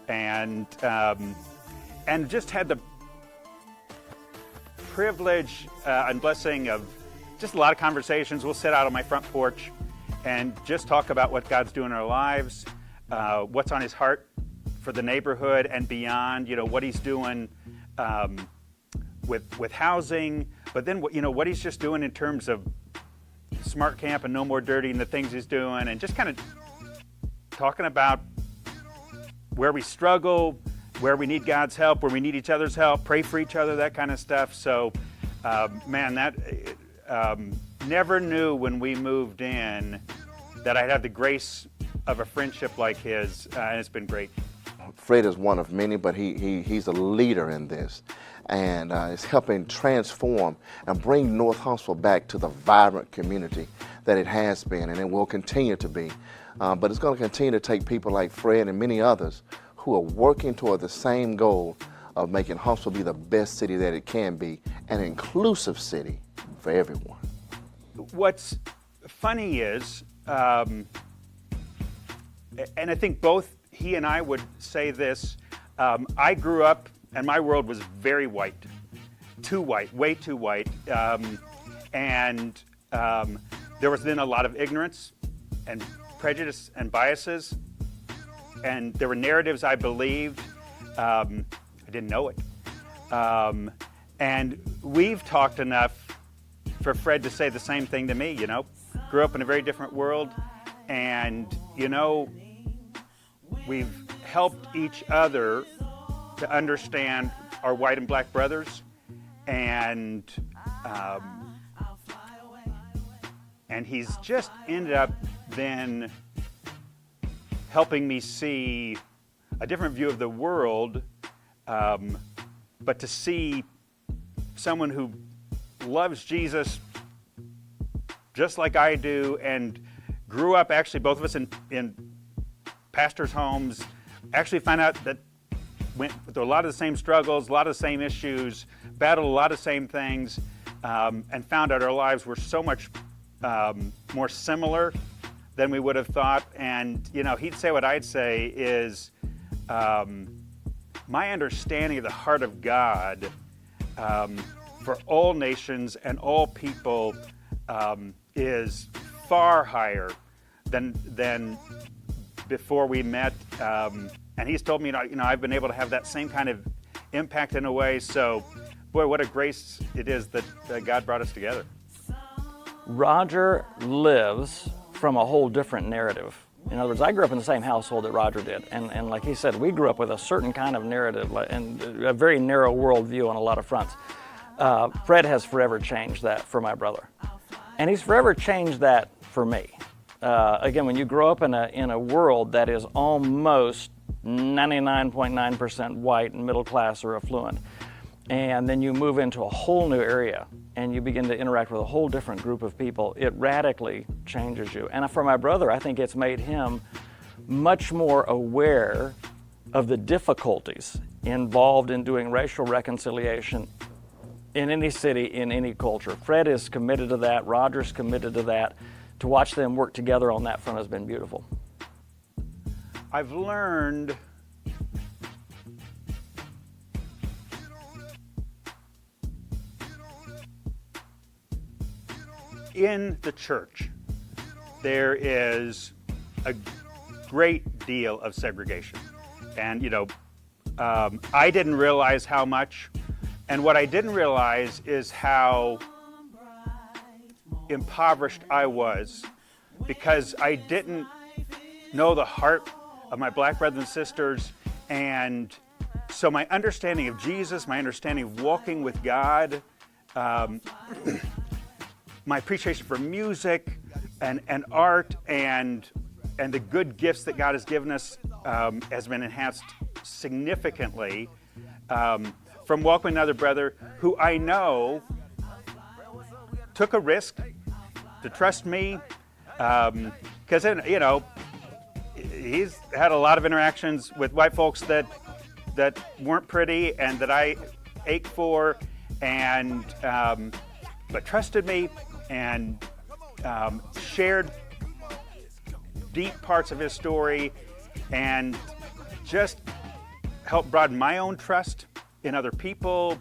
And just had the privilege and blessing of just a lot of conversations. We'll sit out on my front porch and just talk about what God's doing in our lives, what's on his heart for the neighborhood and beyond, what he's doing with housing, but then what he's just doing in terms of Smart Camp and No More Dirty and the things he's doing, and just kind of talking about where we struggle, where we need God's help, where we need each other's help, pray for each other, that kind of stuff. So, never knew when we moved in that I'd have the grace of a friendship like his, and it's been great. Fred is one of many, but he's a leader in this, and is helping transform and bring North Huntsville back to the vibrant community that it has been, and it will continue to be. But it's going to continue to take people like Fred and many others who are working toward the same goal of making Huntsville be the best city that it can be, an inclusive city for everyone. What's funny is, and I think both he and I would say this, I grew up and my world was very white, too white, way too white. And there was then a lot of ignorance and prejudice and biases. And there were narratives I believed. I didn't know it. And we've talked enough for Fred to say the same thing to me, Grew up in a very different world. And, we've helped each other to understand our white and black brothers, and he's just ended up then helping me see a different view of the world, but to see someone who loves Jesus just like I do, and grew up, actually both of us in pastors' homes, actually found out that went through a lot of the same struggles, a lot of the same issues, battled a lot of the same things, and found out our lives were so much more similar than we would have thought. And, he'd say what I'd say is, my understanding of the heart of God for all nations and all people is far higher than before we met. And he's told me, I've been able to have that same kind of impact in a way. So, boy, what a grace it is that God brought us together. Roger lives from a whole different narrative. In other words, I grew up in the same household that Roger did. And like he said, we grew up with a certain kind of narrative and a very narrow worldview on a lot of fronts. Fred has forever changed that for my brother. And he's forever changed that for me. Again, when you grow up in a world that is almost 99.9% white and middle class or affluent, and then you move into a whole new area and you begin to interact with a whole different group of people, it radically changes you. And for my brother, I think it's made him much more aware of the difficulties involved in doing racial reconciliation in any city, in any culture. Fred is committed to that, Roger's committed to that. To watch them work together on that front has been beautiful. I've learned in the church, there is a great deal of segregation. And, I didn't realize how much. And what I didn't realize is how impoverished I was, because I didn't know the heart of my black brothers and sisters. And so my understanding of Jesus, my understanding of walking with God, my appreciation for music and art and the good gifts that God has given us has been enhanced significantly from walking with another brother who I know took a risk to trust me, because he's had a lot of interactions with white folks that weren't pretty and that I ache for, and but trusted me and shared deep parts of his story and just helped broaden my own trust in other people,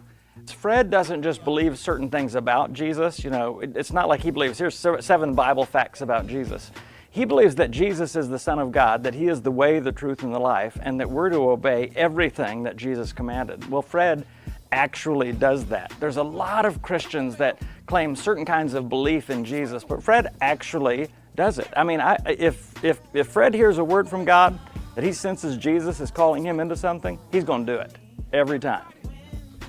Fred doesn't just believe certain things about Jesus. You know, it's not like he believes, here's 7 Bible facts about Jesus. He believes that Jesus is the Son of God, that he is the way, the truth, and the life, and that we're to obey everything that Jesus commanded. Well, Fred actually does that. There's a lot of Christians that claim certain kinds of belief in Jesus, but Fred actually does it. I mean, if Fred hears a word from God that he senses Jesus is calling him into something, he's going to do it every time.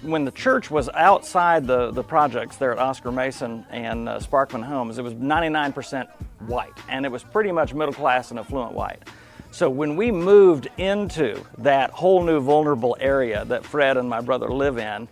When the church was outside the projects there at Oscar Mason and Sparkman Homes, it was 99% white, and it was pretty much middle class and affluent white. So when we moved into that whole new vulnerable area that Fred and my brother live in,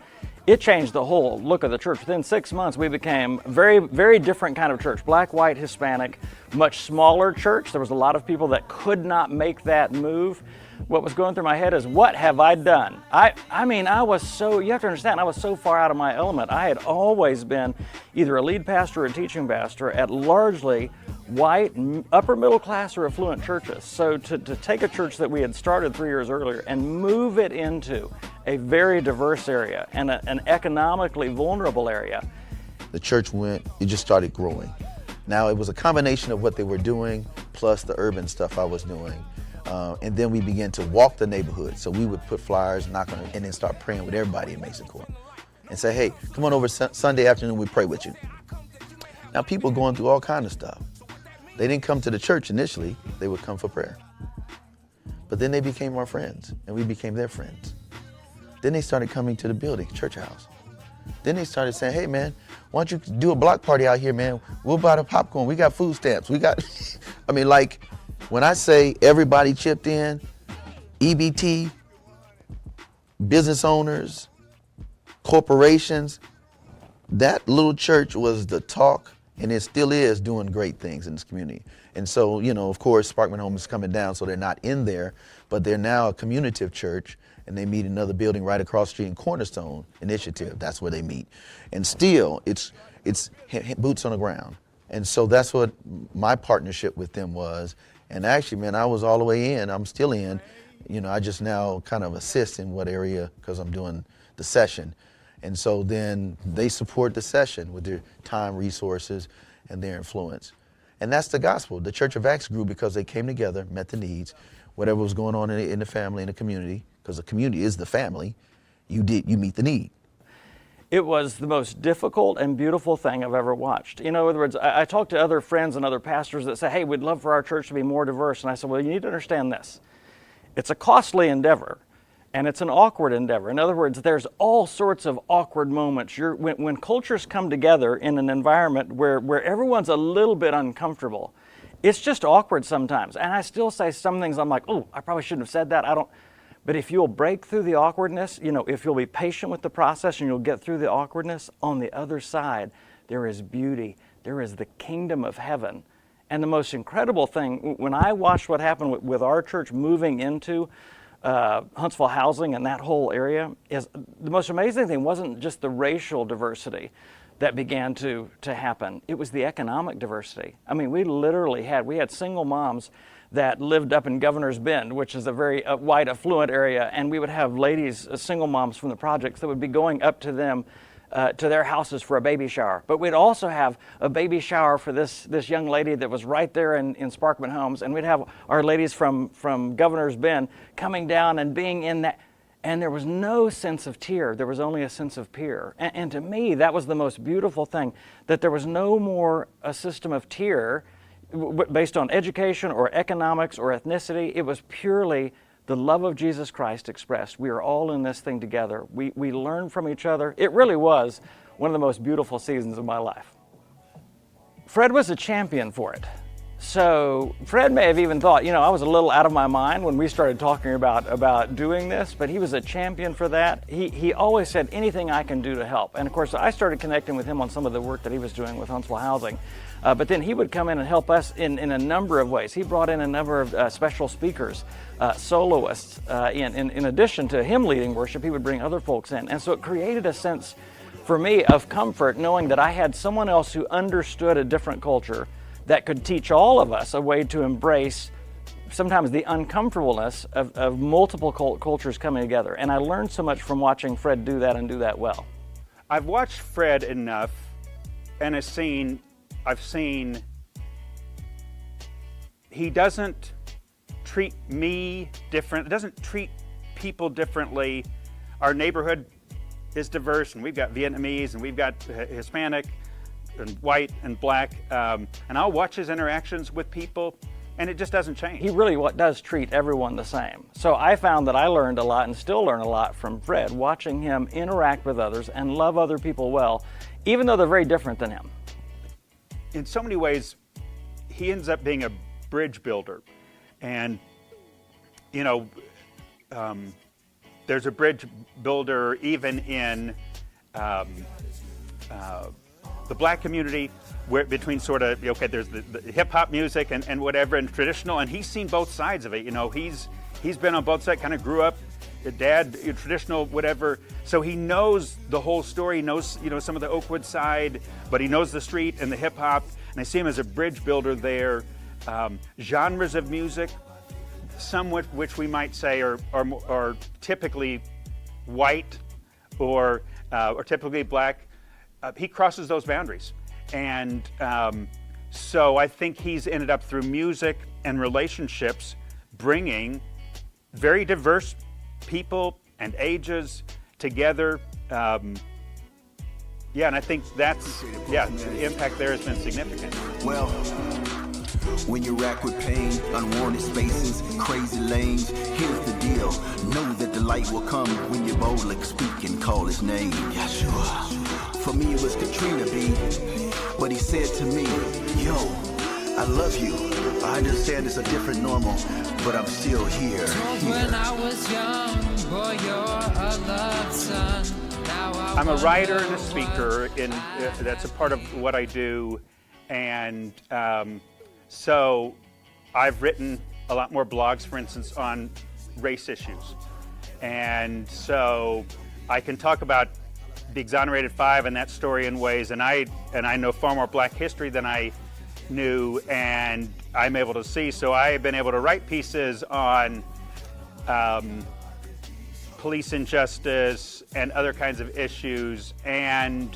it changed the whole look of the church. Within 6 months, we became a very, very different kind of church. Black, white, Hispanic, much smaller church. There was a lot of people that could not make that move. What was going through my head is, what have I done? I mean, I was so, you have to understand, I was so far out of my element. I had always been either a lead pastor or a teaching pastor at largely white, upper middle class or affluent churches. So to take a church that we had started 3 years earlier and move it into a very diverse area and an economically vulnerable area. The church it just started growing. Now it was a combination of what they were doing plus the urban stuff I was doing. And then we began to walk the neighborhood. So we would put flyers, knock on it, and then start praying with everybody in Mason Court. And say, hey, come on over Sunday afternoon, we pray with you. Now people going through all kinds of stuff. They didn't come to the church initially, they would come for prayer. But then they became our friends, and we became their friends. Then they started coming to the building, church house. Then they started saying, hey man, why don't you do a block party out here, man? We'll buy the popcorn, we got food stamps, we got, I mean, like, when I say everybody chipped in, EBT, business owners, corporations, that little church was the talk, and it still is doing great things in this community. And so, you know, of course, Sparkman Home is coming down, so they're not in there, but they're now a communitive church, and they meet in another building right across the street in Cornerstone Initiative. That's where they meet. And still, it's boots on the ground. And so that's what my partnership with them was. And actually, man, I was all the way in. I'm still in. You know, I just now kind of assist in what area because I'm doing the session. And so then they support the session with their time, resources, and their influence. And that's the gospel. The Church of Acts grew because they came together, met the needs, whatever was going on in the family, in the community, because the community is the family, you meet the need. It was the most difficult and beautiful thing I've ever watched. You know, in other words, I talked to other friends and other pastors that say, hey, we'd love for our church to be more diverse. And I said, well, you need to understand this. It's a costly endeavor, and it's an awkward endeavor. In other words, there's all sorts of awkward moments. When cultures come together in an environment where everyone's a little bit uncomfortable, it's just awkward sometimes. And I still say some things I'm like, oh, I probably shouldn't have said that. But if you'll break through the awkwardness, you know, if you'll be patient with the process and you'll get through the awkwardness, on the other side, there is beauty. There is the kingdom of heaven. And the most incredible thing, when I watched what happened with our church moving into Huntsville housing and that whole area, is the most amazing thing wasn't just the racial diversity that began to happen. It was the economic diversity. I mean, we had single moms that lived up in Governor's Bend, which is a very white, affluent area, and we would have ladies, single moms from the projects that would be going up to them, to their houses for a baby shower. But we'd also have a baby shower for this young lady that was right there in Sparkman Homes, and we'd have our ladies from Governor's Bend coming down and being in that, and there was no sense of tear, there was only a sense of peer. And to me, that was the most beautiful thing, that there was no more a system of tier based on education or economics or ethnicity. It was purely the love of Jesus Christ expressed. We are all in this thing together. We learn from each other. It really was one of the most beautiful seasons of my life. Fred was a champion for it. So Fred may have even thought, you know, I was a little out of my mind when we started talking about doing this, but he was a champion for that. He always said, anything I can do to help. And of course, I started connecting with him on some of the work that he was doing with Huntsville Housing. But then he would come in and help us in a number of ways. He brought in a number of special speakers, soloists. In addition to him leading worship, he would bring other folks in. And so it created a sense for me of comfort knowing that I had someone else who understood a different culture that could teach all of us a way to embrace sometimes the uncomfortableness of multiple cultures coming together. And I learned so much from watching Fred do that and do that well. I've watched Fred enough, and I've seen he doesn't treat me different, doesn't treat people differently. Our neighborhood is diverse, and we've got Vietnamese, and we've got Hispanic, and white, and black, and I'll watch his interactions with people, and it just doesn't change. He really does treat everyone the same. So I found that I learned a lot and still learn a lot from Fred, watching him interact with others and love other people well, even though they're very different than him. In so many ways, he ends up being a bridge builder. And, you know, there's a bridge builder even in the black community, where between sort of, okay, there's the hip hop music and whatever, and traditional, and he's seen both sides of it. You know, he's been on both sides, kind of grew up, dad, traditional, whatever. So he knows the whole story, he knows, you know, some of the Oakwood side, but he knows the street and the hip hop, and I see him as a bridge builder there. Genres of music, some which we might say are typically white or typically black, he crosses those boundaries. And so I think he's ended up through music and relationships bringing very diverse people and ages together. Yeah, and I think that's, the impact there has been significant. Well, when you rack with pain, unwarranted spaces, crazy lanes, here's the deal. Know that the light will come when you boldly speak and call his name. Yeshua. For me, it was Katrina B. But he said to me, yo, I love you. I understand it's a different normal, but I'm still here. When I was young, boy, you're a loved son. I'm a writer and a speaker, and that's a part of what I do. And so I've written a lot more blogs, for instance, on race issues. And so I can talk about the Exonerated Five and that story in ways, and I know far more black history than I knew, and I'm able to see. So I've been able to write pieces on police injustice and other kinds of issues, and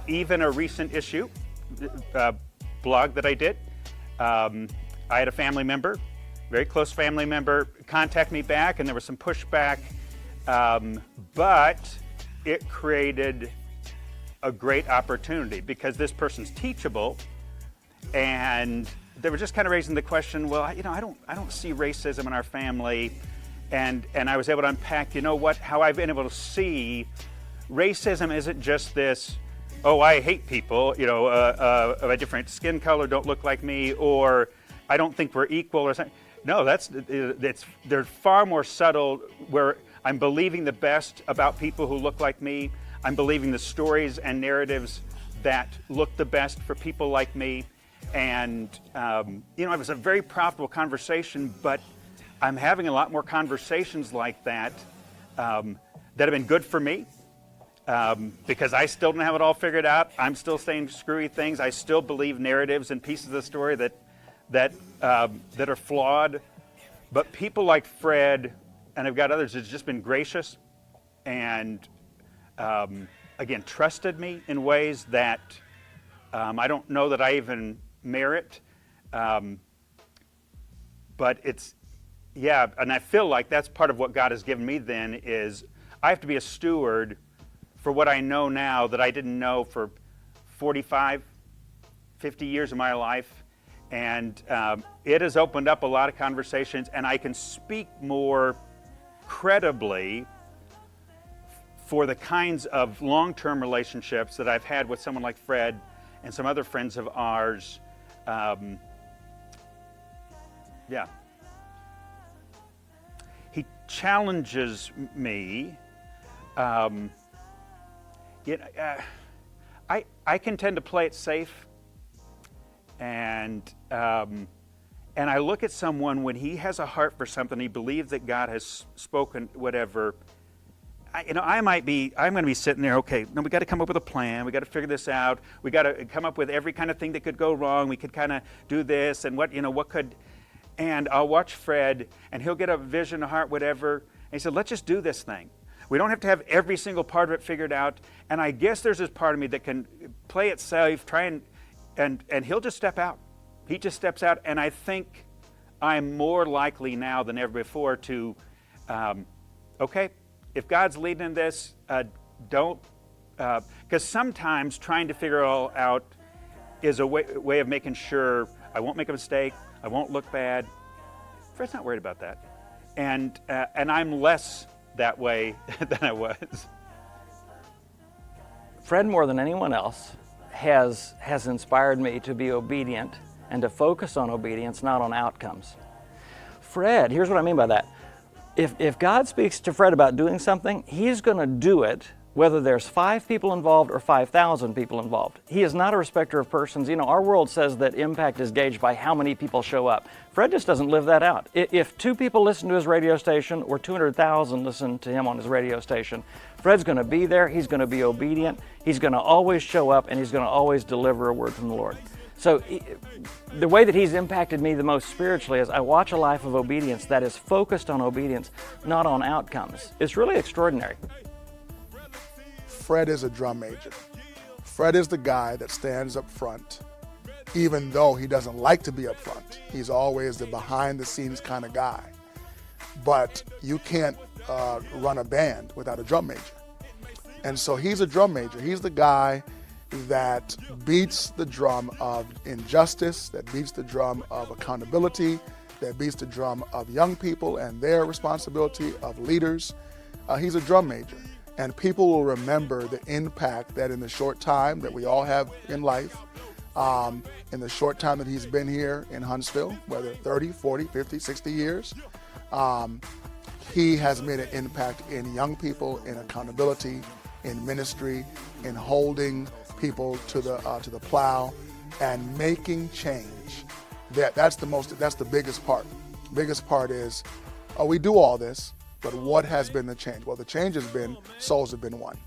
even a recent issue blog that I did. I had a family member, very close family member, contact me back, and there was some pushback, but it created a great opportunity because this person's teachable, and they were just kind of raising the question, well, you know, I don't see racism in our family, and I was able to unpack, you know what, how I've been able to see racism isn't just this, oh, I hate people, you know, of a different skin color, don't look like me, or I don't think we're equal, or something. No, they're far more subtle, where I'm believing the best about people who look like me. I'm believing the stories and narratives that look the best for people like me. And, you know, it was a very profitable conversation, but I'm having a lot more conversations like that that have been good for me because I still don't have it all figured out. I'm still saying screwy things. I still believe narratives and pieces of the story that are flawed. But people like Fred, and I've got others, has just been gracious and, again, trusted me in ways that I don't know that I even merit. But it's, yeah, and I feel like that's part of what God has given me then is I have to be a steward for what I know now that I didn't know for 45, 50 years of my life. And it has opened up a lot of conversations, and I can speak more credibly for the kinds of long-term relationships that I've had with someone like Fred and some other friends of ours. Yeah. He challenges me. I can tend to play it safe. And I look at someone when he has a heart for something, he believes that God has spoken, whatever. I'm going to be sitting there, okay, no, we got to come up with a plan. We got to figure this out. We got to come up with every kind of thing that could go wrong. We could kind of do this and what could, and I'll watch Fred and he'll get a vision, a heart, whatever. And he said, let's just do this thing. We don't have to have every single part of it figured out. And I guess there's this part of me that can play it safe, try and he'll just step out. He just steps out, and I think I'm more likely now than ever before to, okay, if God's leading in this, don't, because sometimes trying to figure it all out is a way of making sure I won't make a mistake, I won't look bad. Fred's not worried about that. And I'm less that way than I was. Fred, more than anyone else, has inspired me to be obedient and to focus on obedience, not on outcomes. Fred, here's what I mean by that. If God speaks to Fred about doing something, he's going to do it whether there's 5 people involved or 5,000 people involved. He is not a respecter of persons. You know, our world says that impact is gauged by how many people show up. Fred just doesn't live that out. If 2 people listen to his radio station or 200,000 listen to him on his radio station, Fred's going to be there, he's going to be obedient, he's going to always show up, and he's going to always deliver a word from the Lord. So the way that he's impacted me the most spiritually is I watch a life of obedience that is focused on obedience, not on outcomes. It's really extraordinary. Fred is a drum major. Fred is the guy that stands up front, even though he doesn't like to be up front. He's always the behind the scenes kind of guy. But you can't run a band without a drum major. And so he's a drum major. He's the guy that beats the drum of injustice, that beats the drum of accountability, that beats the drum of young people and their responsibility, of leaders. He's a drum major. And people will remember the impact that in the short time that we all have in life, in the short time that he's been here in Huntsville, whether 30, 40, 50, 60 years, he has made an impact in young people, in accountability, in ministry, in holding people to the plow and making change. That's the biggest part. Biggest part is, we do all this, but what has been the change? Well, the change has been souls have been won.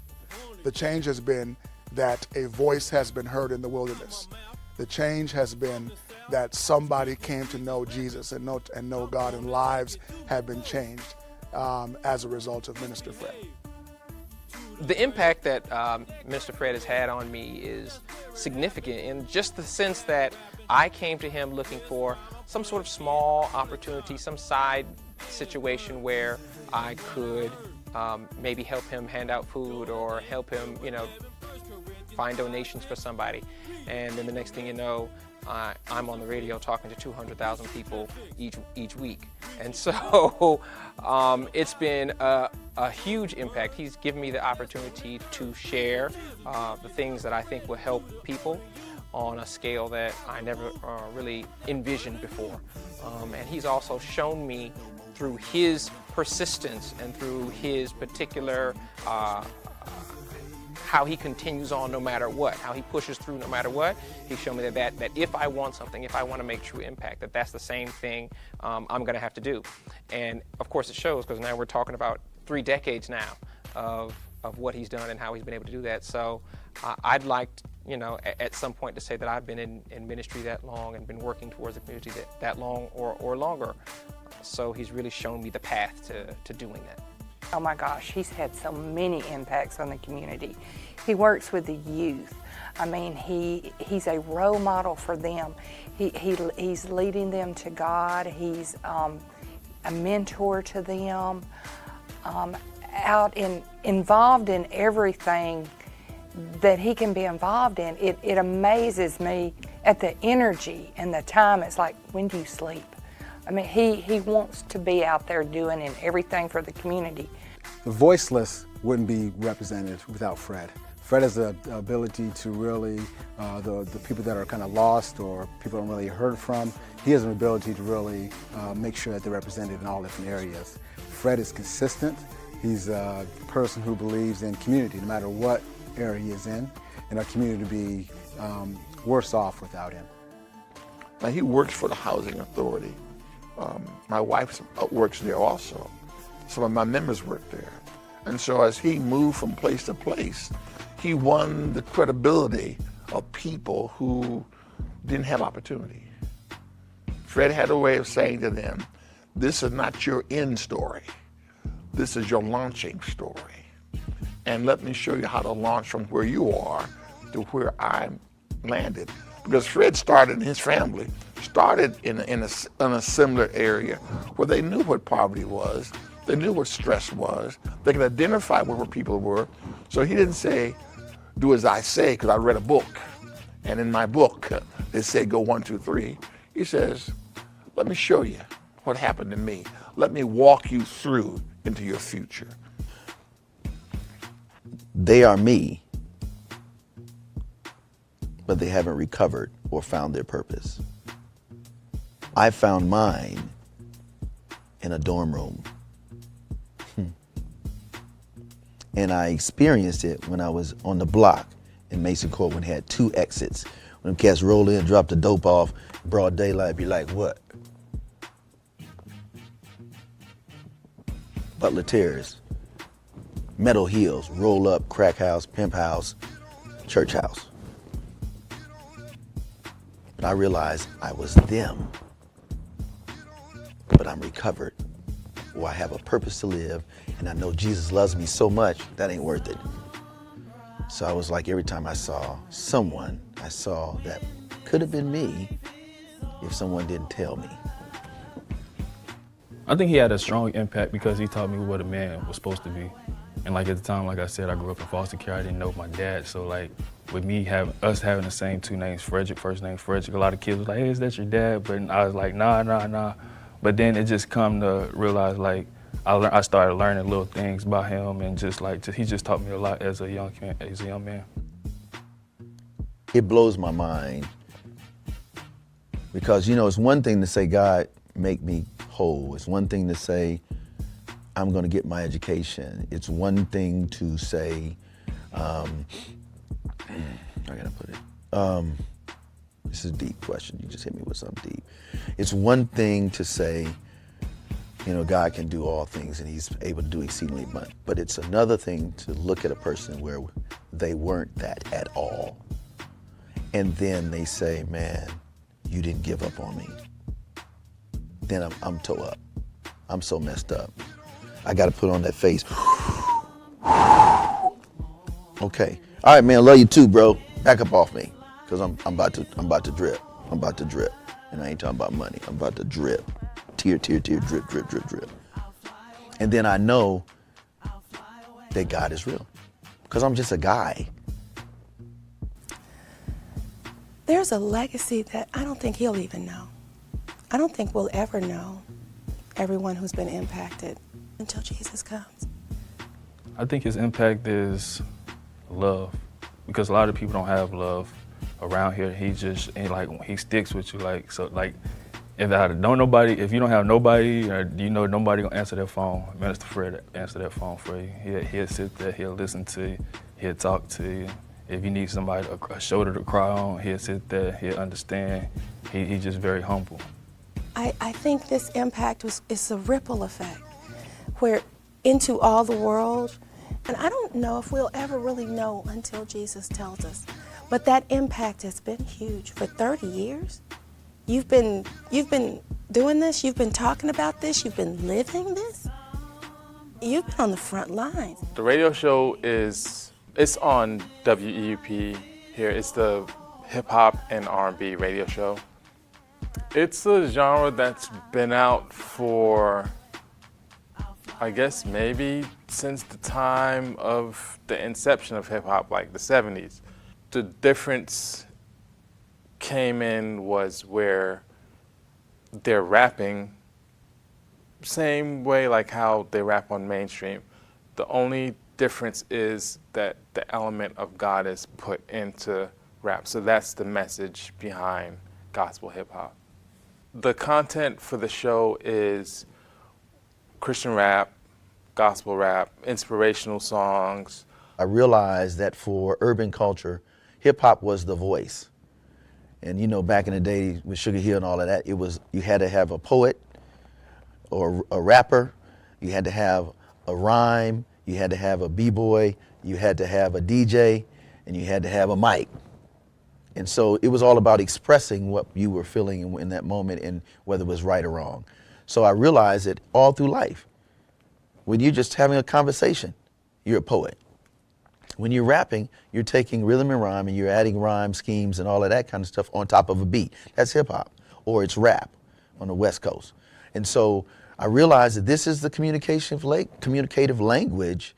The change has been that a voice has been heard in the wilderness. The change has been that somebody came to know Jesus and know God, and lives have been changed as a result of Minister Fred. The impact that Mr. Fred has had on me is significant in just the sense that I came to him looking for some sort of small opportunity, some side situation where I could maybe help him hand out food or help him, find donations for somebody. And then the next thing you know, I'm on the radio talking to 200,000 people each week. And so it's been a huge impact. He's given me the opportunity to share the things that I think will help people on a scale that I never really envisioned before. And he's also shown me through his persistence and through his particular how he continues on no matter what, how he pushes through no matter what. He's shown me that if I want something, if I want to make true impact, that's the same thing I'm going to have to do. And of course it shows, because now we're talking about 3 decades now of what he's done and how he's been able to do that. So I'd like, at some point to say that I've been in ministry that long and been working towards the community that long or longer. So he's really shown me the path to doing that. Oh my gosh, he's had so many impacts on the community. He works with the youth. I mean, he's a role model for them. He's leading them to God. He's a mentor to them. Involved in everything that he can be involved in. It amazes me at the energy and the time. It's like, when do you sleep? I mean, he wants to be out there doing everything for the community. The voiceless wouldn't be represented without Fred. Fred has the ability to really, the people that are kind of lost or people don't really heard from, he has an ability to really make sure that they're represented in all different areas. Fred is consistent. He's a person who believes in community, no matter what area he is in, and our community to be worse off without him. Now, he works for the Housing Authority. My wife works there also. Some of my members work there. And so as he moved from place to place, he won the credibility of people who didn't have opportunity. Fred had a way of saying to them, this is not your end story. this is your launching story. And let me show you how to launch from where you are to where I landed. Because Fred started in his family, started in a similar area where they knew what poverty was, they knew what stress was, they could identify where people were. So he didn't say, do as I say, because I read a book. And in my book, they say go 1, 2, 3. He says, let me show you what happened to me. Let me walk you through into your future. They are me, but they haven't recovered or found their purpose. I found mine in a dorm room. And I experienced it when I was on the block in Mason Court when it had 2 exits. When them cats roll in, drop the dope off, broad daylight, be like, what? Butler Terrace, Meadow Hills, roll up, crack house, pimp house, church house. But I realized I was them, but I'm recovered, or I have a purpose to live, and I know Jesus loves me so much, that ain't worth it. So I was like, every time I saw someone, I saw that could have been me if someone didn't tell me. I think he had a strong impact because he taught me what a man was supposed to be. And like at the time, like I said, I grew up in foster care. I didn't know my dad. So like with me having the same 2 names, Frederick, first name Frederick, a lot of kids was like, hey, is that your dad? But I was like, nah. But then it just come to realize like, I started learning little things about him and he just taught me a lot as a young man. It blows my mind because, it's one thing to say, God, make me whole. It's one thing to say, I'm going to get my education. It's one thing to say, how can I put it? This is a deep question. You just hit me with something deep. It's one thing to say, God can do all things and he's able to do exceedingly much. But it's another thing to look at a person where they weren't that at all. And then they say, man, you didn't give up on me. Then I'm toe up. I'm so messed up. I got to put on that face. Okay. All right, man. Love you too, bro. Back up off me, cause I'm about to drip. I'm about to drip, and I ain't talking about money. I'm about to drip. Tear, drip. And then I know that God is real, cause I'm just a guy. There's a legacy that I don't think he'll even know. I don't think we'll ever know everyone who's been impacted until Jesus comes. I think his impact is love, because a lot of people don't have love around here. He sticks with you. If you don't have nobody, or nobody gonna answer their phone, Minister Fred answer that phone for you. He'll sit there, he'll listen to you, he'll talk to you. If you need somebody, a shoulder to cry on, he'll sit there, he'll understand. He's just very humble. I think this impact is a ripple effect, where into all the world, and I don't know if we'll ever really know until Jesus tells us, but that impact has been huge. For 30 years, you've been doing this, you've been talking about this, you've been living this, you've been on the front lines. The radio show it's on WEUP here. It's the hip hop and R&B radio show. It's a genre that's been out for, I guess, maybe since the time of the inception of hip hop, like the 70s. The difference came in was where they're rapping same way like how they rap on mainstream. The only difference is that the element of God is put into rap. So that's the message behind gospel hip hop. The content for the show is Christian rap, gospel rap, inspirational songs. I realized that for urban culture, hip hop was the voice. And back in the day with Sugar Hill and all of that, you had to have a poet or a rapper, you had to have a rhyme, you had to have a b-boy, you had to have a DJ, and you had to have a mic. And so it was all about expressing what you were feeling in that moment and whether it was right or wrong. So I realized that all through life, When you're just having a conversation, you're a poet. When you're rapping, you're taking rhythm and rhyme and you're adding rhyme schemes and all of that kind of stuff on top of a beat. That's hip hop, or it's rap on the West Coast. And so I realized that this is the communicative language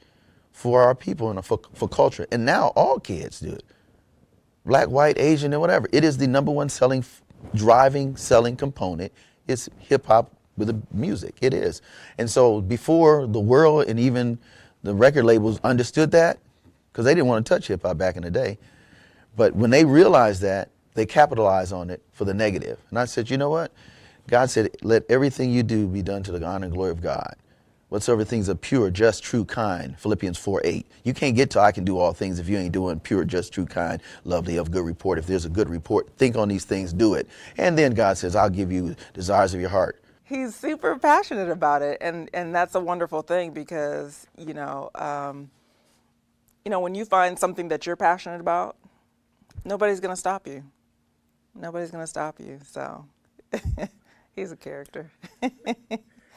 for our people and for culture. And now all kids do it. Black, white, Asian, and whatever. It is the #1 selling component. It's hip hop with the music. It is. And so before the world and even the record labels understood that, because they didn't want to touch hip hop back in the day, but when they realized that, they capitalized on it for the negative. And I said, you know what? God said, let everything you do be done to the honor and glory of God. Whatsoever things are pure, just, true, kind, Philippians 4:8. You can't get to I can do all things if you ain't doing pure, just, true, kind, lovely, of good report. If there's a good report, think on these things, do it. And then God says, I'll give you desires of your heart. He's super passionate about it, and that's a wonderful thing because, when you find something that you're passionate about, nobody's going to stop you. Nobody's going to stop you, so he's a character.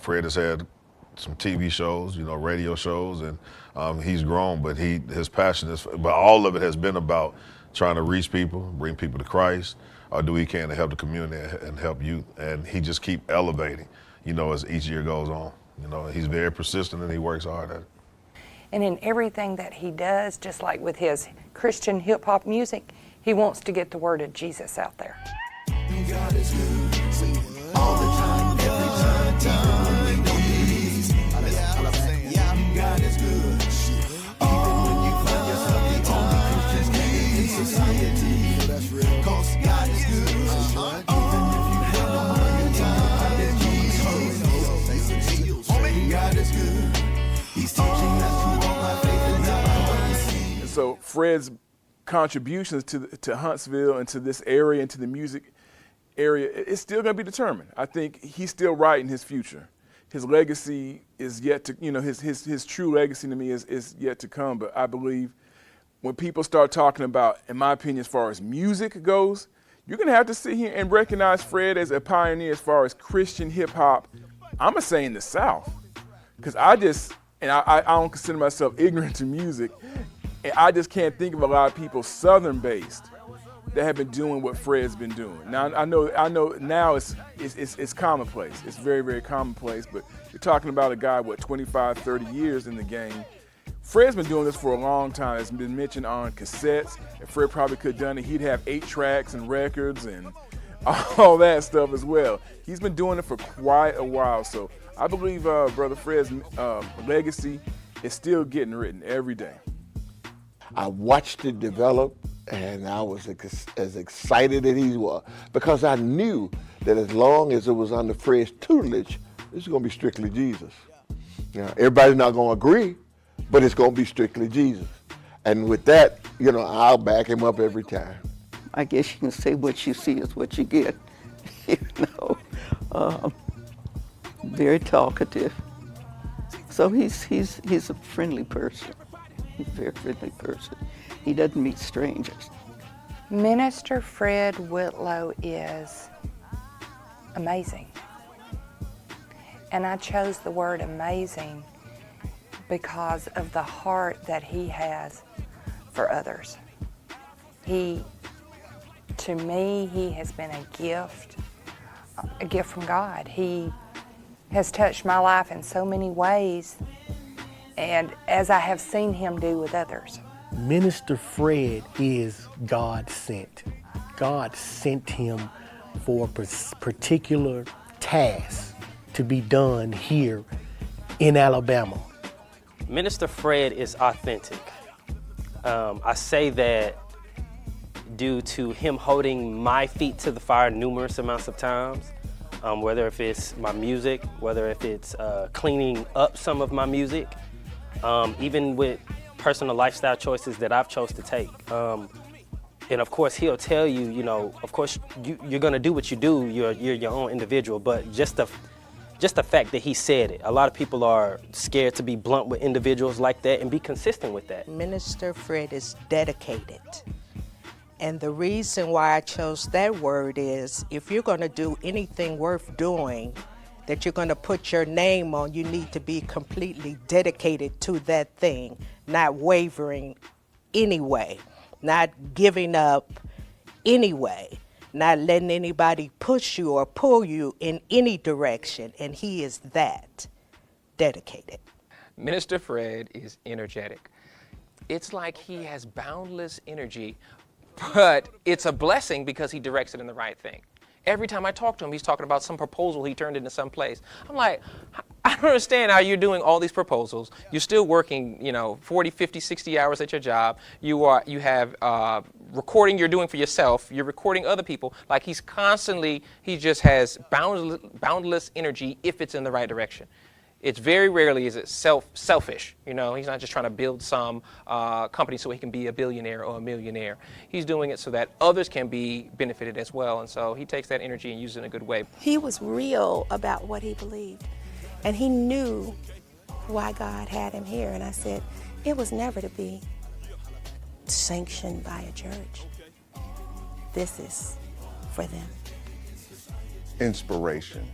Fred has had some TV shows, radio shows, and he's grown, but his passion is, but all of it has been about trying to reach people, bring people to Christ, or do he can to help the community and help youth, and he just keep elevating, as each year goes on. He's very persistent and he works hard at it. And in everything that he does, just like with his Christian hip hop music, he wants to get the word of Jesus out there. God is good, all the time, every time. God is good. Even when you find yourself the only Christian name in society. That's real. 'Cause God is good. Even if you have no money, God is good. He's teaching us to walk by faith and not by sight. And so Fred's contributions to Huntsville and to this area and to the music area, it's still going to be determined. I think he's still writing his future. His legacy is yet to, his true legacy to me is yet to come. But I believe when people start talking about, in my opinion, as far as music goes, you're going to have to sit here and recognize Fred as a pioneer as far as Christian hip hop. I'm going to say in the South, because I don't consider myself ignorant to music. And I just can't think of a lot of people Southern-based that have been doing what Fred's been doing. Now I know now it's commonplace. It's very, very commonplace, but you're talking about a guy, 25, 30 years in the game. Fred's been doing this for a long time. It's been mentioned on cassettes. If Fred probably could have done it, he'd have 8 tracks and records and all that stuff as well. He's been doing it for quite a while, so I believe Brother Fred's legacy is still getting written every day. I watched it develop, and I was as excited as he was, because I knew that as long as it was under Fred's tutelage, this is going to be strictly Jesus. Everybody's not going to agree, but it's going to be strictly Jesus. And with that, I'll back him up every time. I guess you can say what you see is what you get. Very talkative. So he's a friendly person. He's a very friendly person. He doesn't meet strangers. Minister Fred Whitlow is amazing. And I chose the word amazing because of the heart that he has for others. To me, he has been a gift from God. He has touched my life in so many ways, and as I have seen him do with others. Minister Fred is God sent. God sent him for a particular task to be done here in Alabama. Minister Fred is authentic. I say that due to him holding my feet to the fire numerous amounts of times, whether if it's my music, whether if it's cleaning up some of my music, even with personal lifestyle choices that I've chose to take. And of course, he'll tell you, of course, you're gonna do what you do, you're your own individual, but just the fact that he said it. A lot of people are scared to be blunt with individuals like that and be consistent with that. Minister Fred is dedicated. And the reason why I chose that word is if you're going to do anything worth doing, that you're going to put your name on, you need to be completely dedicated to that thing, not wavering anyway, not giving up anyway, not letting anybody push you or pull you in any direction. And he is that dedicated. Minister Fred is energetic. It's like he has boundless energy, but it's a blessing because he directs it in the right thing. Every time I talk to him, he's talking about some proposal he turned into some place. I'm like, I don't understand how you're doing all these proposals. You're still working, 40, 50, 60 hours at your job. You have recording you're doing for yourself. You're recording other people. Like he just has boundless energy if it's in the right direction. It's very rarely is it selfish. He's not just trying to build some company so he can be a billionaire or a millionaire. He's doing it so that others can be benefited as well. And so he takes that energy and uses it in a good way. He was real about what he believed. And he knew why God had him here. And I said, it was never to be sanctioned by a church. This is for them. Inspiration.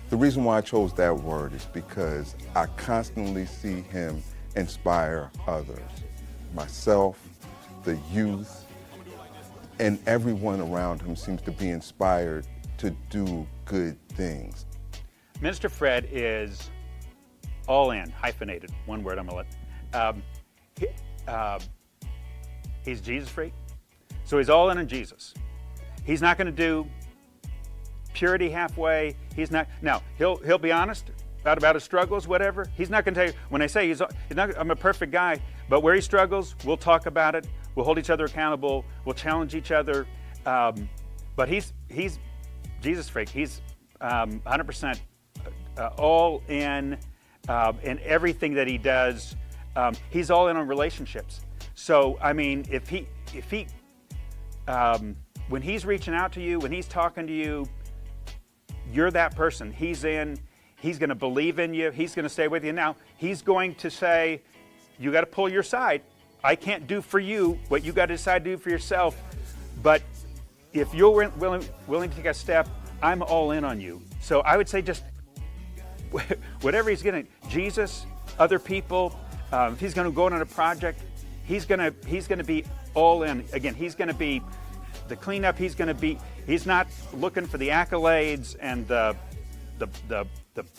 The reason why I chose that word is because I constantly see him inspire others. Myself, the youth, and everyone around him seems to be inspired to do good things. Minister Fred is all in, hyphenated, one word I'm gonna let. He's Jesus freak, so he's all in on Jesus. He's not gonna do purity halfway. He's not. Now he'll be honest about his struggles, whatever. He's not going to tell you. When I say he's not, I'm a perfect guy, but where he struggles, we'll talk about it. We'll hold each other accountable. We'll challenge each other. But he's Jesus freak. He's 100% all in everything that he does. He's all in on relationships. So I mean, if he when he's reaching out to you, when he's talking to you, you're that person. He's going to believe in you. He's going to stay with you. Now, he's going to say, you got to pull your side. I can't do for you what you got to decide to do for yourself. But if you're willing to take a step, I'm all in on you. So I would say just whatever he's going to, Jesus, other people, if he's going to go on a project, he's going to be all in. Again, he's going to be the cleanup. He's not looking for the accolades and the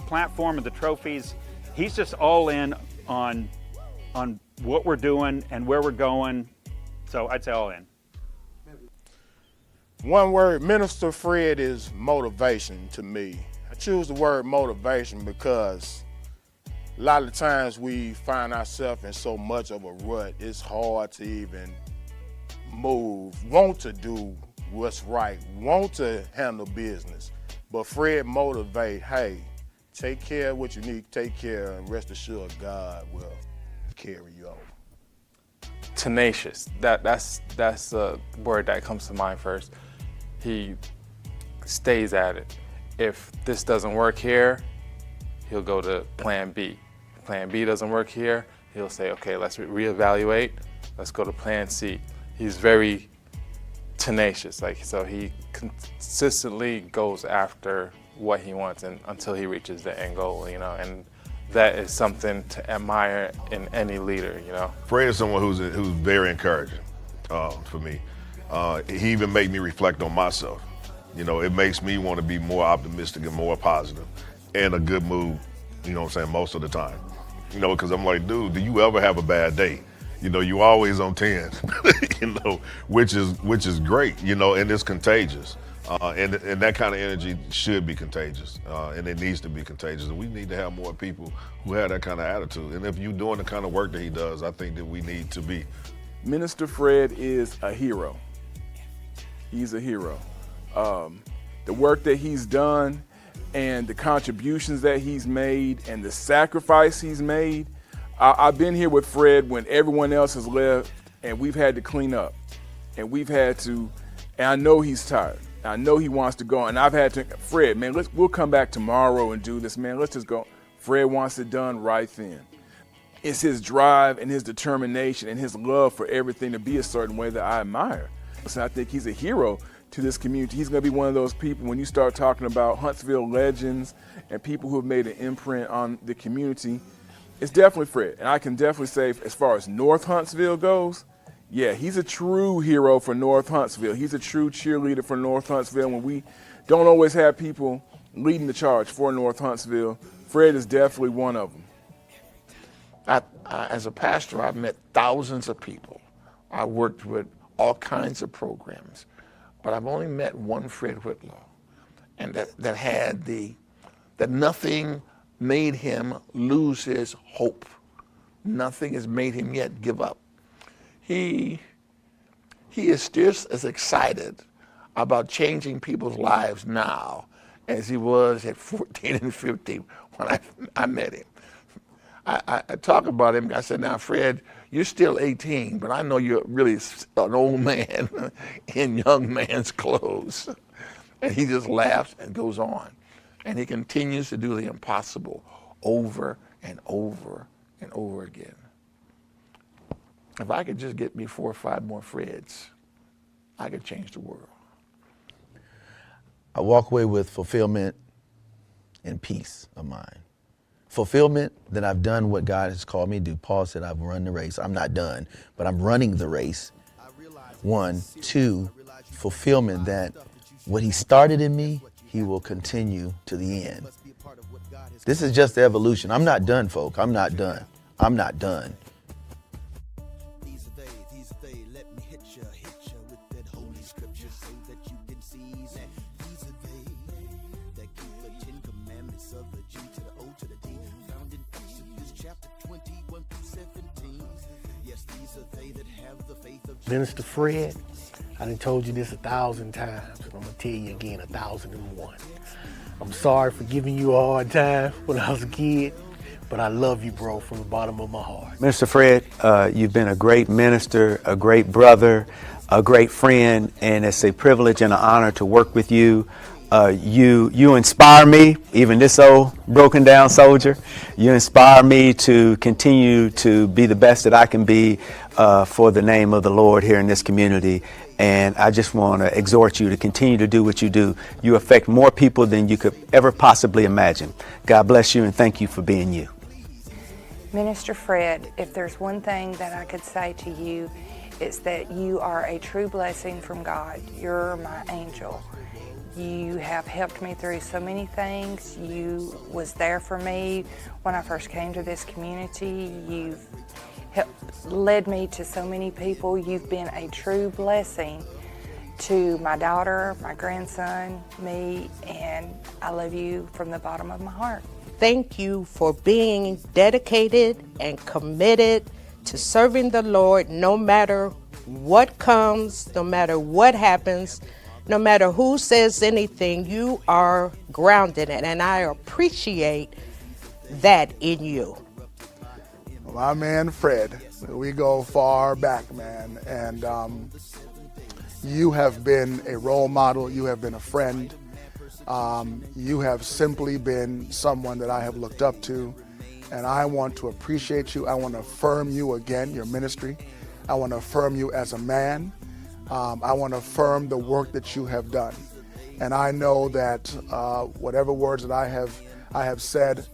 platform and the trophies. He's just all in on what we're doing and where we're going. So I'd say all in. One word, Minister Fred, is motivation to me. I choose the word motivation because a lot of times we find ourselves in so much of a rut, it's hard to even move, want to do what's right, want to handle business. But Fred motivate, hey, take care of what you need to take care of, and rest assured God will carry you over. Tenacious. That's the word that comes to mind first. He stays at it. If this doesn't work here, he'll go to plan B. If plan B doesn't work here, he'll say, okay, let's reevaluate. Let's go to plan C. He's very tenacious, so he consistently goes after what he wants until he reaches the end goal, and that is something to admire in any leader, Fred is someone who's very encouraging for me. He even made me reflect on myself. It makes me want to be more optimistic and more positive and a good mood, most of the time. Because I'm like, dude, do you ever have a bad day? You always on 10, which is great, and it's contagious. And that kind of energy should be contagious, and it needs to be contagious. And we need to have more people who have that kind of attitude. And if you're doing the kind of work that he does, I think that we need to be. Minister Fred is a hero. He's a hero. The work that he's done and the contributions that he's made and the sacrifice he's made. I've been here with Fred when everyone else has left and we've had to clean up and and I know he's tired. I know he wants to go and I've had to, Fred, man, we'll come back tomorrow and do this, man. Let's just go. Fred wants it done right then. It's his drive and his determination and his love for everything to be a certain way that I admire. So I think he's a hero to this community. He's going to be one of those people when you start talking about Huntsville legends and people who have made an imprint on the community. It's definitely Fred. And I can definitely say, as far as North Huntsville goes, yeah, he's a true hero for North Huntsville. He's a true cheerleader for North Huntsville. When we don't always have people leading the charge for North Huntsville, Fred is definitely one of them. As a pastor, I've met thousands of people. I worked with all kinds of programs, but I've only met one Fred Whitlow, and that nothing made him lose his hope. Nothing has made him yet give up. He is just as excited about changing people's lives now as he was at 14 and 15 when I met him. I talk about him. I said, now, Fred, you're still 18, but I know you're really an old man in young man's clothes. And he just laughs and goes on. And he continues to do the impossible over and over and over again. If I could just get me 4 or 5 more Freds, I could change the world. I walk away with fulfillment and peace of mind. Fulfillment that I've done what God has called me to do. Paul said I've run the race. I'm not done, but I'm running the race. 1, 2, fulfillment that what he started in me, he will continue to the end. This is just the evolution. I'm not done, folk. I'm not done. I'm not done. Minister Fred, I done told you this 1,000 times, and I'm gonna tell you again 1,001. I'm sorry for giving you a hard time when I was a kid, but I love you, bro, from the bottom of my heart. Minister Fred, you've been a great minister, a great brother, a great friend, and it's a privilege and an honor to work with you. You inspire me, even this old broken down soldier. You inspire me to continue to be the best that I can be for the name of the Lord here in this community. And I just want to exhort you to continue to do what you do. You affect more people than you could ever possibly imagine. God bless you and thank you for being you. Minister Fred, if there's one thing that I could say to you, it's that you are a true blessing from God. You're my angel. You have helped me through so many things. You was there for me when I first came to this community. You've led me to so many people. You've been a true blessing to my daughter, my grandson, me, and I love you from the bottom of my heart. Thank you for being dedicated and committed to serving the Lord no matter what comes, no matter what happens, no matter who says anything. You are grounded in it, and I appreciate that in you. My man Fred, we go far back, man, and you have been a role model, you have been a friend, you have simply been someone that I have looked up to, and I want to appreciate you. I want to affirm you again, your ministry. I want to affirm you as a man. I want to affirm the work that you have done. And I know that whatever words that I have said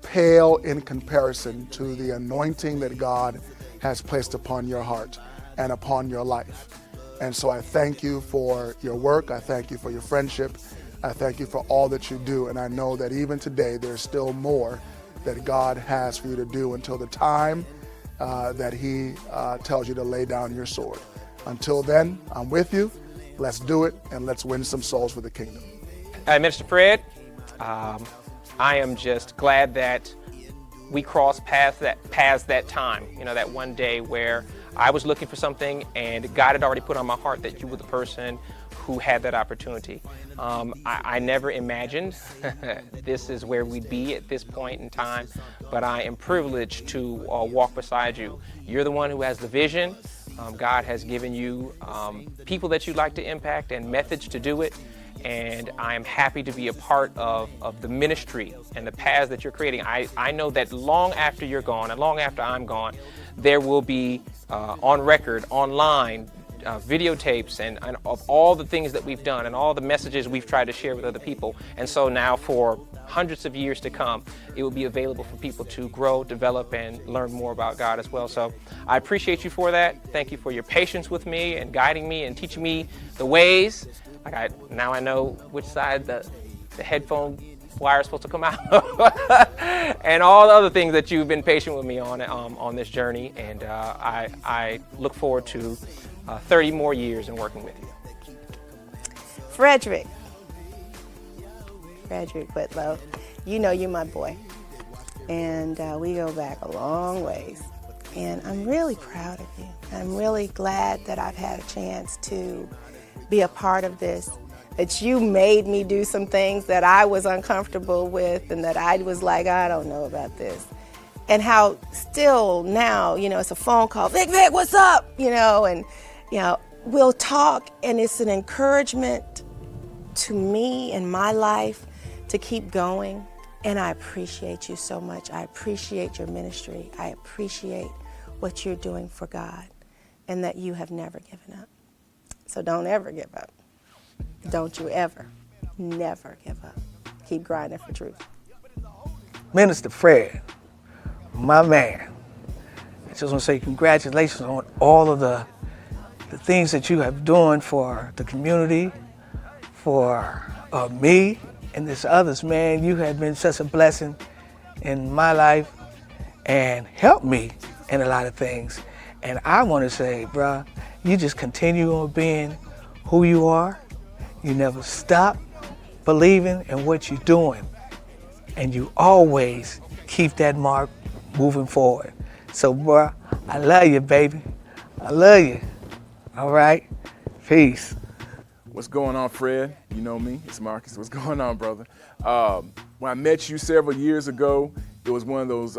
pale in comparison to the anointing that God has placed upon your heart and upon your life. And so I thank you for your work. I thank you for your friendship. I thank you for all that you do. And I know that even today there's still more that God has for you to do until the time that He tells you to lay down your sword. Until then, I'm with you. Let's do it, and let's win some souls for the kingdom. Minister Fred, I am just glad that we crossed paths that time. You know, that one day where I was looking for something and God had already put on my heart that you were the person who had that opportunity. I never imagined this is where we'd be at this point in time, but I am privileged to walk beside you. You're the one who has the vision. God has given you people that you'd like to impact and methods to do it. And I am happy to be a part of the ministry and the paths that you're creating. I know that long after you're gone and long after I'm gone, there will be on record, online, videotapes and of all the things that we've done and all the messages we've tried to share with other people. And so now for hundreds of years to come, it will be available for people to grow, develop, and learn more about God as well. So I appreciate you for that. Thank you for your patience with me and guiding me and teaching me the ways. Now I know which side the headphone wire is supposed to come out and all the other things that you've been patient with me on this journey. And I look forward to 30 more years in working with you. Frederick Whitlow, you know you're my boy. And we go back a long ways. And I'm really proud of you. I'm really glad that I've had a chance to be a part of this, that you made me do some things that I was uncomfortable with and that I was like, I don't know about this. And how still now, it's a phone call, Vic, what's up? And, we'll talk, and it's an encouragement to me in my life to keep going. And I appreciate you so much. I appreciate your ministry. I appreciate what you're doing for God and that you have never given up. So don't ever give up. Don't you ever, never give up. Keep grinding for truth. Minister Fred, my man, I just want to say congratulations on all of the things that you have done for the community, for me and this others, man. You have been such a blessing in my life and helped me in a lot of things. And I want to say, bruh, you just continue on being who you are. You never stop believing in what you're doing. And you always keep that mark moving forward. So, bruh, I love you, baby. I love you. All right? Peace. What's going on, Fred? You know me, it's Marcus. What's going on, brother? When I met you several years ago, it was one of those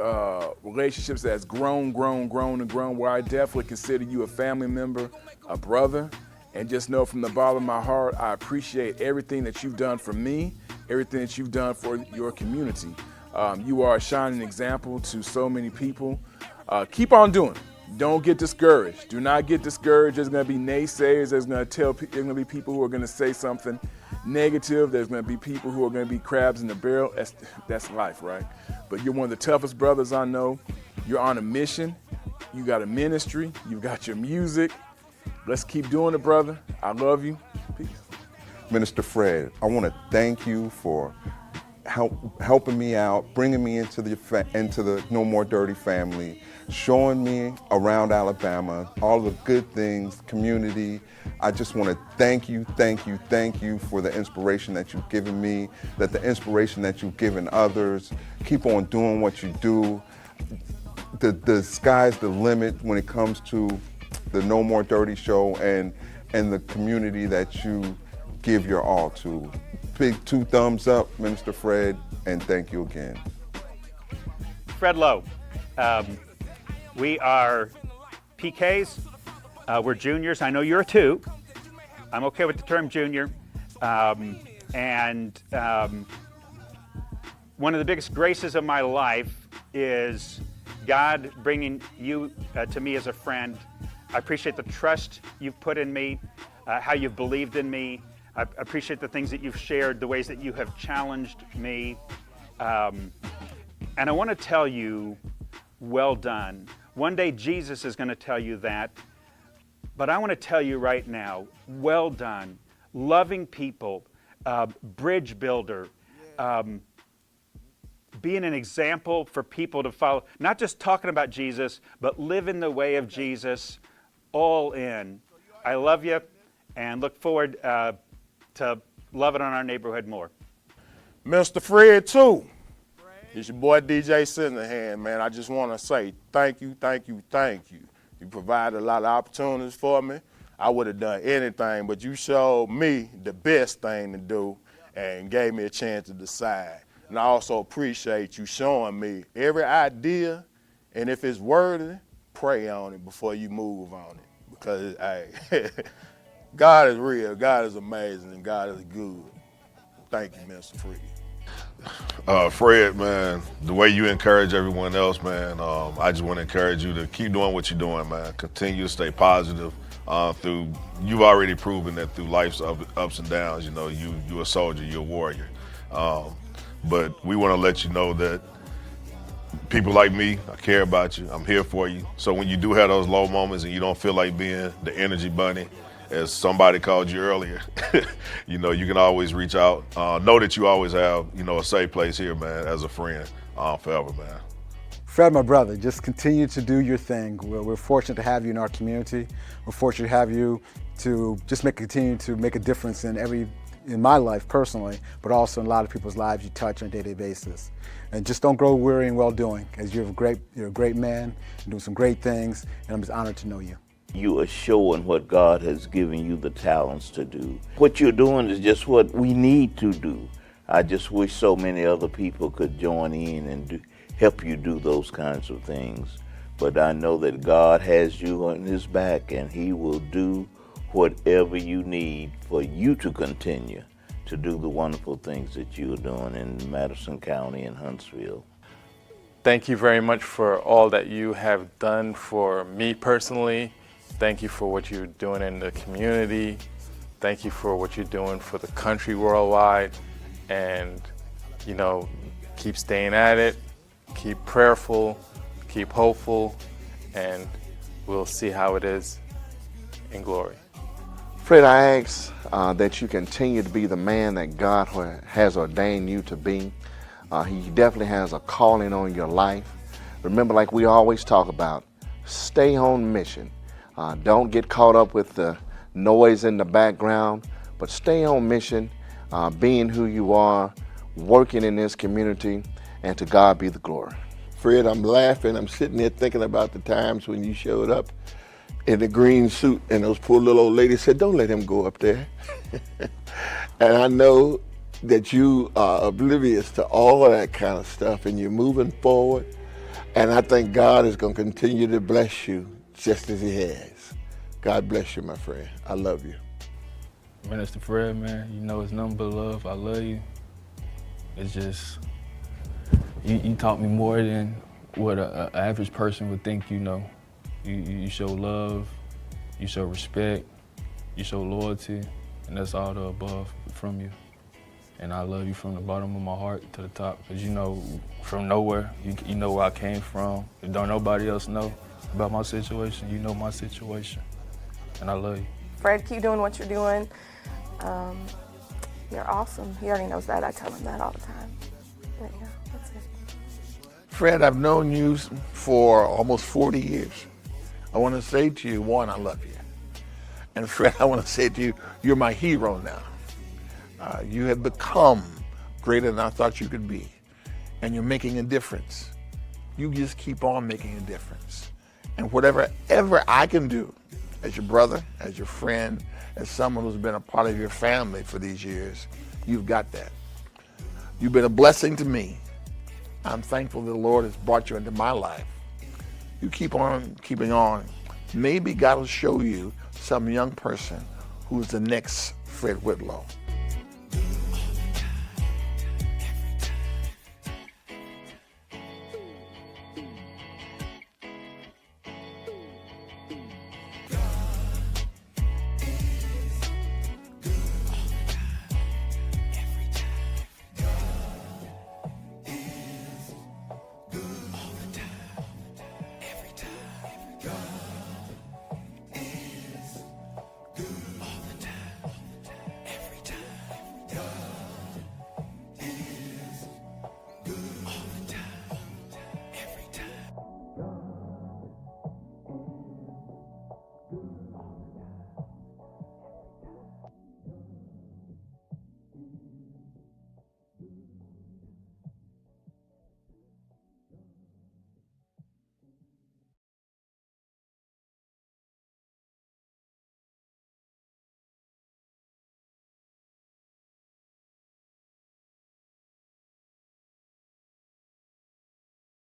relationships that's grown, where I definitely consider you a family member, a brother, and just know from the bottom of my heart, I appreciate everything that you've done for me, everything that you've done for your community. You are a shining example to so many people. Keep on doing it. Don't get discouraged. Do not get discouraged. There's going to be naysayers. There's going to be people who are going to say something negative. There's going to be people who are going to be crabs in the barrel. That's life, right? But you're one of the toughest brothers I know. You're on a mission. You got a ministry. You got your music. Let's keep doing it, brother. I love you. Peace. Minister Fred, I want to thank you for helping me out, bringing me into the No More Dirty family, showing me around Alabama, all the good things, community. I just want to thank you for the inspiration that you've given me, the inspiration that you've given others. Keep on doing what you do. The sky's the limit when it comes to the No More Dirty show and the community that you give your all to. Big 2 thumbs up, Minister Fred, and thank you again. Fred Lowe. We are PKs. We're juniors. I know you're a 2. I'm okay with the term junior. And one of the biggest graces of my life is God bringing you to me as a friend. I appreciate the trust you've put in me, how you've believed in me. I appreciate the things that you've shared, the ways that you have challenged me. And I want to tell you, well done. One day Jesus is going to tell you that, but I want to tell you right now, well done. Loving people, bridge builder, being an example for people to follow, not just talking about Jesus, but living the way of Jesus, all in. I love you and look forward to loving on our neighborhood more. Mr. Fred, too. It's your boy DJ Cinderhand, man. I just want to say thank you. You provided a lot of opportunities for me. I would have done anything, but you showed me the best thing to do and gave me a chance to decide. And I also appreciate you showing me every idea, and if it's worthy, pray on it before you move on it. Because, hey, God is real, God is amazing, and God is good. Thank you, Mr. Fred. Fred, man, the way you encourage everyone else, man, I just want to encourage you to keep doing what you're doing, man. Continue to stay positive, You've already proven that through life's ups and downs, you know, you're a soldier, you're a warrior. But we want to let you know that people like me, I care about you, I'm here for you. So when you do have those low moments and you don't feel like being the energy bunny, as somebody called you earlier, you know, you can always reach out. Know that you always have, you know, a safe place here, man, as a friend, forever, man. Fred, my brother, just continue to do your thing. We're fortunate to have you in our community. We're fortunate to have you to just continue to make a difference in my life personally, but also in a lot of people's lives you touch on a day-to-day basis. And just don't grow weary in well-doing, as you're a great man, you're doing some great things, and I'm just honored to know you. You are showing what God has given you the talents to do. What you're doing is just what we need to do. I just wish so many other people could join in and help you do those kinds of things. But I know that God has you on his back, and he will do whatever you need for you to continue to do the wonderful things that you're doing in Madison County and Huntsville. Thank you very much for all that you have done for me personally. Thank you for what you're doing in the community. Thank you for what you're doing for the country worldwide. And, you know, keep staying at it, keep prayerful, keep hopeful, and we'll see how it is in glory. Fred, I ask that you continue to be the man that God has ordained you to be. He definitely has a calling on your life. Remember, like we always talk about, stay on mission. Don't get caught up with the noise in the background, but stay on mission, being who you are, working in this community, and to God be the glory. Fred, I'm laughing. I'm sitting there thinking about the times when you showed up in the green suit and those poor little old ladies said, don't let him go up there. And I know that you are oblivious to all of that kind of stuff and you're moving forward. And I think God is going to continue to bless you just as he has. God bless you, my friend. I love you. Minister Fred, man, you know it's nothing but love. I love you. It's just, you taught me more than what an average person would think you know. You show love, you show respect, you show loyalty, and that's all the above from you. And I love you from the bottom of my heart to the top, because you know, from nowhere, you know where I came from. Don't nobody else know about my situation. You know my situation, and I love you. Fred, keep doing what you're doing. You're awesome. He already knows that. I tell him that all the time. But yeah, that's it. Fred, I've known you for almost 40 years. I want to say to you, one, I love you. And Fred, I want to say to you, you're my hero now. You have become greater than I thought you could be. And you're making a difference. You just keep on making a difference. And whatever I can do as your brother, as your friend, as someone who's been a part of your family for these years, you've got that. You've been a blessing to me. I'm thankful that the Lord has brought you into my life. You keep on keeping on. Maybe God will show you some young person who's the next Fred Whitlow.